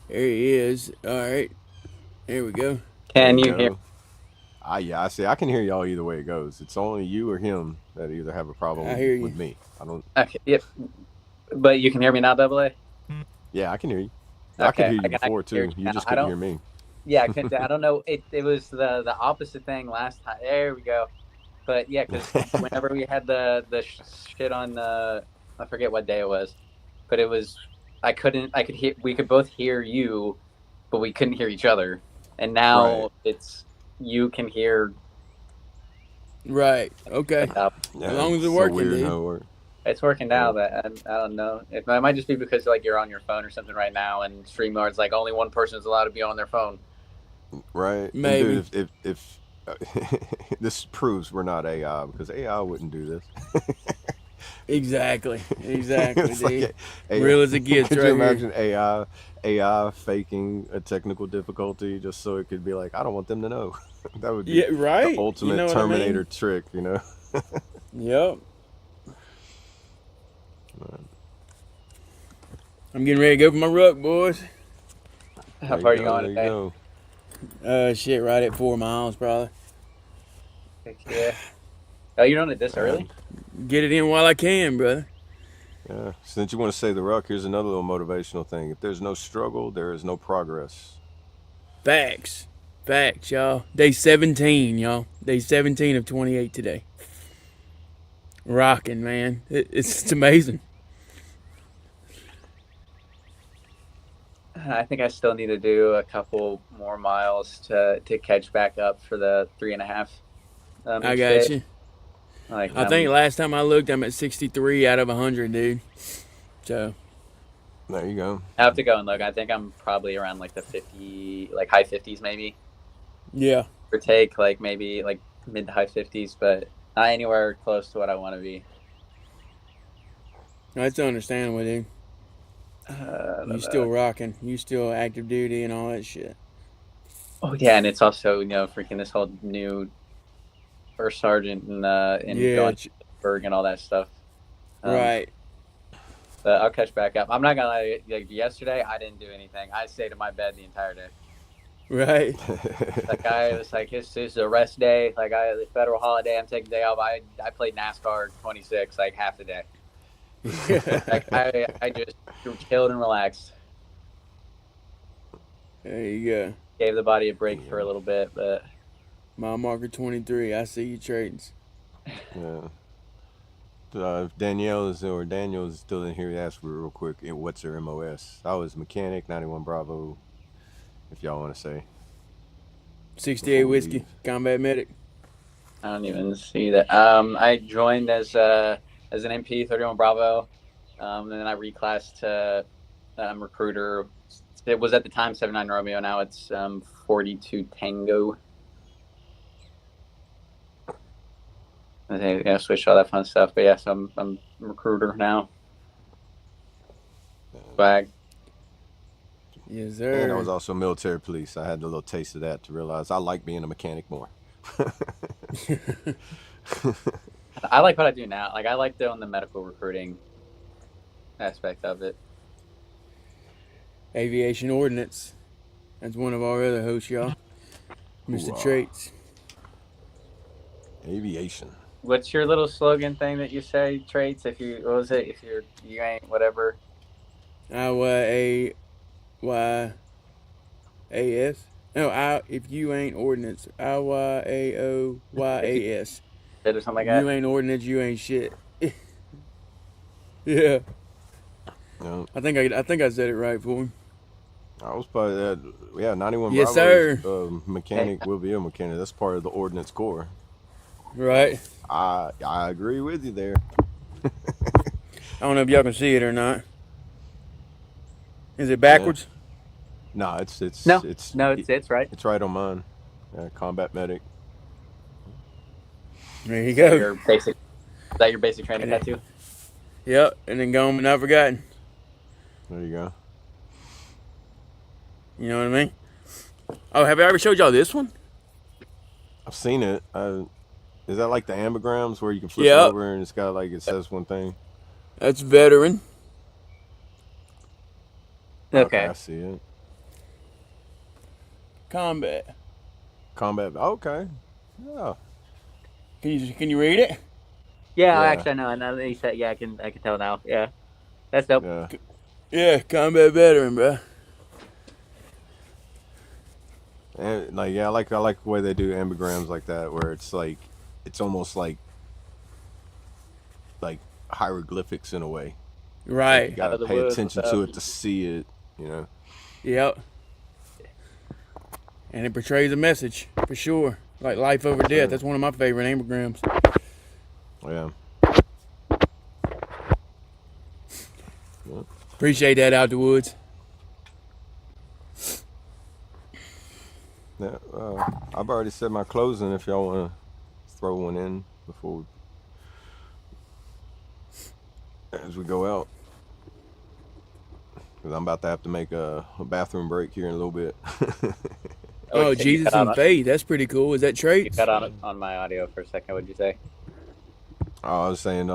There he is. All right, there we go. Can you hear? Yeah, I see. I can hear y'all either way it goes. It's only you or him that either have a problem I hear you. with me. I don't. Okay, yep. But you can hear me now, Double A? Yeah, I can hear you. I could Okay, hear you I before can hear too. you You now. just I couldn't don't- hear me. Yeah, I don't know. It was the opposite thing last time. There we go. But yeah, because whenever we had the shit on the, I forget what day it was, but it was, I could hear, we could both hear you, but we couldn't hear each other. And now Right. it's, you can hear. Right. Okay. Yeah, As long as it's so working, weird dude. how it works. It's working now, but I don't know. It might just be because like you're on your phone or something right now, and StreamYard's like only one person is allowed to be on their phone. Right. Maybe. And dude, if this proves we're not AI, because AI wouldn't do this. Exactly. Exactly, It's like dude. AI. Real as it gets, Could right you here. imagine AI faking a technical difficulty just so it could be like, I don't want them to know. That would be Yeah, right. the ultimate You know what I mean? Terminator trick, you know? Yep. I'm getting ready to go for my ruck, boys. How There far are you you go, going there today? you go. Shit, right at 4 miles, probably. Heck yeah. Oh, you're doing it this early? Get it in while I can, brother. Yeah. Since you want to say the ruck, here's another little motivational thing. If there's no struggle, there is no progress. Facts. Facts, y'all. Day 17, y'all. Day 17 of 28 today. Rocking, man. It's amazing. I think I still need to do a couple more miles to catch back up for the 3.5. I each got day. you. Like, I think last time I looked, I'm at 63 out of 100, dude. So, There you go. I have to go and look. I think I'm probably around like the 50, like high 50s maybe, yeah. or take like maybe like mid to high 50s, but not anywhere close to what I want to be. That's understandable, dude. You still rocking. You still active duty and all that shit. Oh yeah, and it's also freaking this whole new first sergeant and Yeah, going to Pittsburgh and all that stuff. right. But I'll catch back up. I'm not gonna lie. Like yesterday, I didn't do anything. I stayed in my bed the entire day. Right. Like I was like, this is a rest day. Like the federal holiday, I'm taking a day off. I played NASCAR 26 like half the day. Like I just chilled and relaxed. There you go. Gave the body a break for a little bit, but Mile marker 23. I see you trades. Yeah. If Danielle is or Daniel is still in here, ask real quick, what's her MOS? I was mechanic, 91 Bravo, if y'all want to say. 68 Before we whiskey. leave. Combat medic. I don't even see that. I joined as an MP, 31 Bravo, and then I reclassed to recruiter. It was at the time 79 Romeo. Now it's 42 Tango. I switched all that fun stuff, but yes, I'm a recruiter now. Swag. Yes, And sir. I was also military police. I had a little taste of that to realize I like being a mechanic more. I like what I do now. Like I like doing the medical recruiting aspect of it. Aviation ordnance. That's one of our other hosts, y'all. Mr. Ooh, Traits. Aviation. What's your little slogan thing that you say, Traits? If you what was it? If you ain't whatever. IYAYAS. No, if you ain't ordnance. IYAOYAS. Or something like that. You ain't ordnance, you ain't shit. Yeah. Yeah. I think I said it right for him. I was probably that. Yeah, 91 Yes, Bravo is sir. mechanic. Will be a mechanic. That's part of the ordnance corps. Right. I agree with you there. I don't know if y'all can see it or not. Is it Yeah. backwards? No, No, no, it's right. it's right on mine. Yeah, combat medic. There you Is that go. your basic? Is that your basic training And it, tattoo? yep, and then gone but not forgotten. There you go. You know what I mean? Oh, have I ever showed y'all this one? I've seen it. Is that like the ambigrams where you can flip it Yep. over and it's got like it says one thing? That's veteran. Okay. I see it. Combat. Combat. Okay. Yeah. Can you read it? Yeah, Yeah. actually, I know. Now that you said, yeah, I can tell now. Yeah, that's dope. Yeah. Yeah, combat veteran, bro. And like I like the way they do ambigrams like that, where it's like it's almost like hieroglyphics in a way. Like you Right. gotta Out of the pay woods, attention what's to up? it to see it. You know. Yep. And it portrays a message for sure. Like life over death. Sure. That's one of my favorite ambigrams. Yeah. Appreciate that, out the woods. Yeah. I've already said my closing. If y'all want to throw one in before as we go out, because I'm about to have to make a bathroom break here in a little bit. Oh, you Jesus cut out and faith. That's pretty cool. Is that You traits? cut on my audio for a second. What'd you say? I was saying,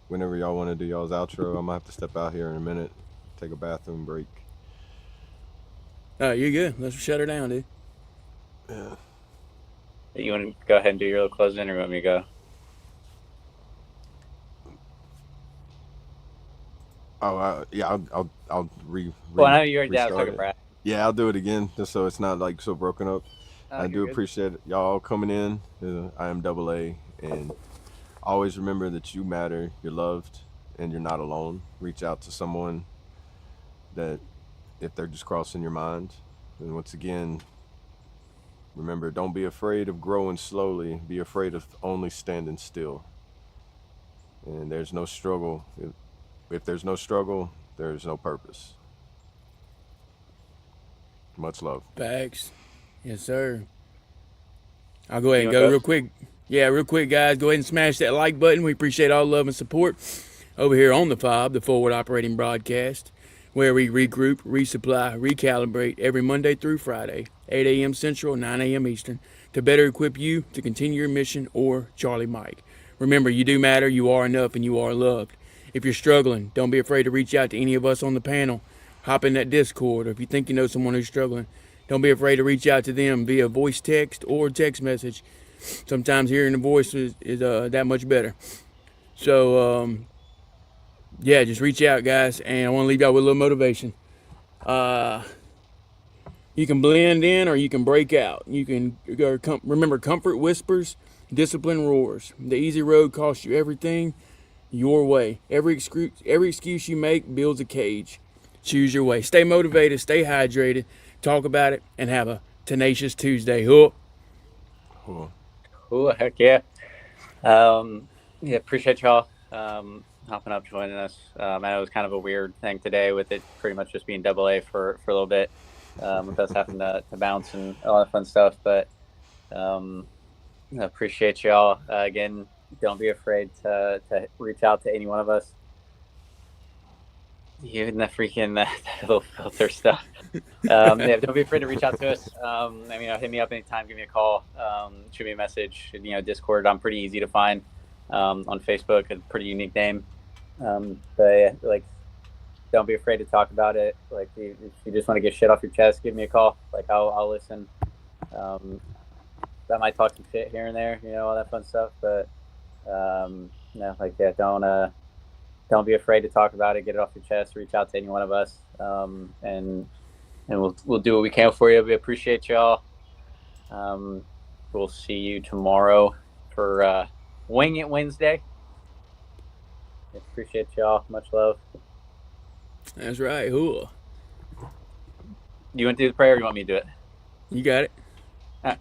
whenever y'all want to do y'all's outro, I'm gonna have to step out here in a minute, take a bathroom break. Oh, you're good. Let's shut her down, dude. Yeah. You want to go ahead and do your little closing, or you want me to go? Oh, yeah. I'll Well, I know you already did. I was restart talking it. Brad. Yeah, I'll do it again, just so it's not like so broken up. I do you're good. appreciate y'all coming in. I am Double A, and always remember that you matter, you're loved, and you're not alone. Reach out to someone that, if they're just crossing your mind. And once again, remember, don't be afraid of growing slowly. Be afraid of only standing still. And there's no struggle. If there's no struggle, there's no purpose. Much love. Facts. Yes, sir. I'll go ahead and You go wanna real quick. Yeah, real quick, guys. Go ahead and smash that like button. We appreciate all love and support over here on the F.O.B, the Forward Operating Broadcast, where we regroup, resupply, recalibrate every Monday through Friday, 8 a.m. Central, 9 a.m. Eastern, to better equip you to continue your mission, or Charlie Mike. Remember, you do matter, you are enough, and you are loved. If you're struggling, don't be afraid to reach out to any of us on the panel. Hop in that Discord, or if you think you know someone who's struggling, don't be afraid to reach out to them via voice text or text message. Sometimes hearing the voice is that much better. So, yeah, just reach out, guys, and I want to leave y'all with a little motivation. You can blend in or you can break out. You can remember, comfort whispers, discipline roars. The easy road costs you everything your way. Every excuse you make builds a cage. Choose your way. Stay motivated, stay hydrated, talk about it, and have a tenacious Tuesday. Cool. Cool. Ooh, heck yeah. Yeah, appreciate y'all hopping up, joining us. I know it was kind of a weird thing today with it pretty much just being Double A for a little bit, with us having to bounce and all that fun stuff. But I appreciate y'all. Again, don't be afraid to reach out to any one of us. Even the freaking little filter stuff. Yeah, don't be afraid to reach out to us. Hit me up anytime, give me a call, shoot me a message. Discord, I'm pretty easy to find. On Facebook, a pretty unique name. But yeah, like, don't be afraid to talk about it. Like, if you just want to get shit off your chest, give me a call. Like, I'll listen. I might talk some shit here and there, all that fun stuff. But don't be afraid to talk about it. Get it off your chest. Reach out to any one of us, and we'll do what we can for you. We appreciate y'all. We'll see you tomorrow for Wing It Wednesday. Appreciate y'all. Much love. That's right. Cool. you want to do the prayer or you want me to do it? You got it. All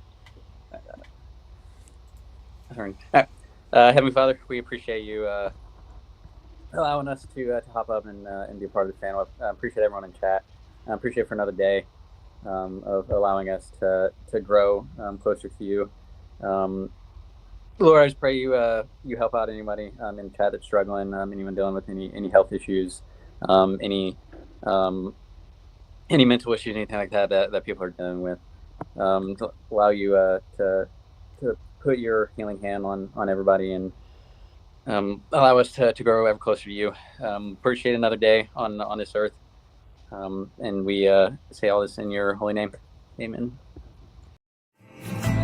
right. Heavenly Father, we appreciate you allowing us to hop up and be a part of the channel. I appreciate everyone in chat. I appreciate for another day of allowing us to grow closer to you. Lord, I just pray you help out anybody in chat that's struggling, anyone dealing with any health issues, any mental issues, anything like that people are dealing with. To allow you to put your healing hand on everybody and allow us to grow ever closer to you. Appreciate another day on this earth. And we say all this in your holy name. Amen.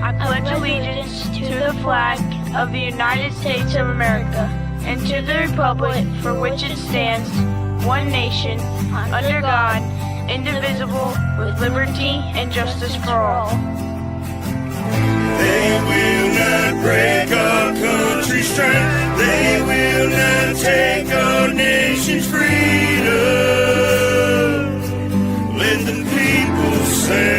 I pledge allegiance to the flag of the United States of America and to the republic for which it stands, one nation, under God, indivisible, with liberty and justice for all. They will not break our country's strength. They will not take our nation's freedom. Let the people say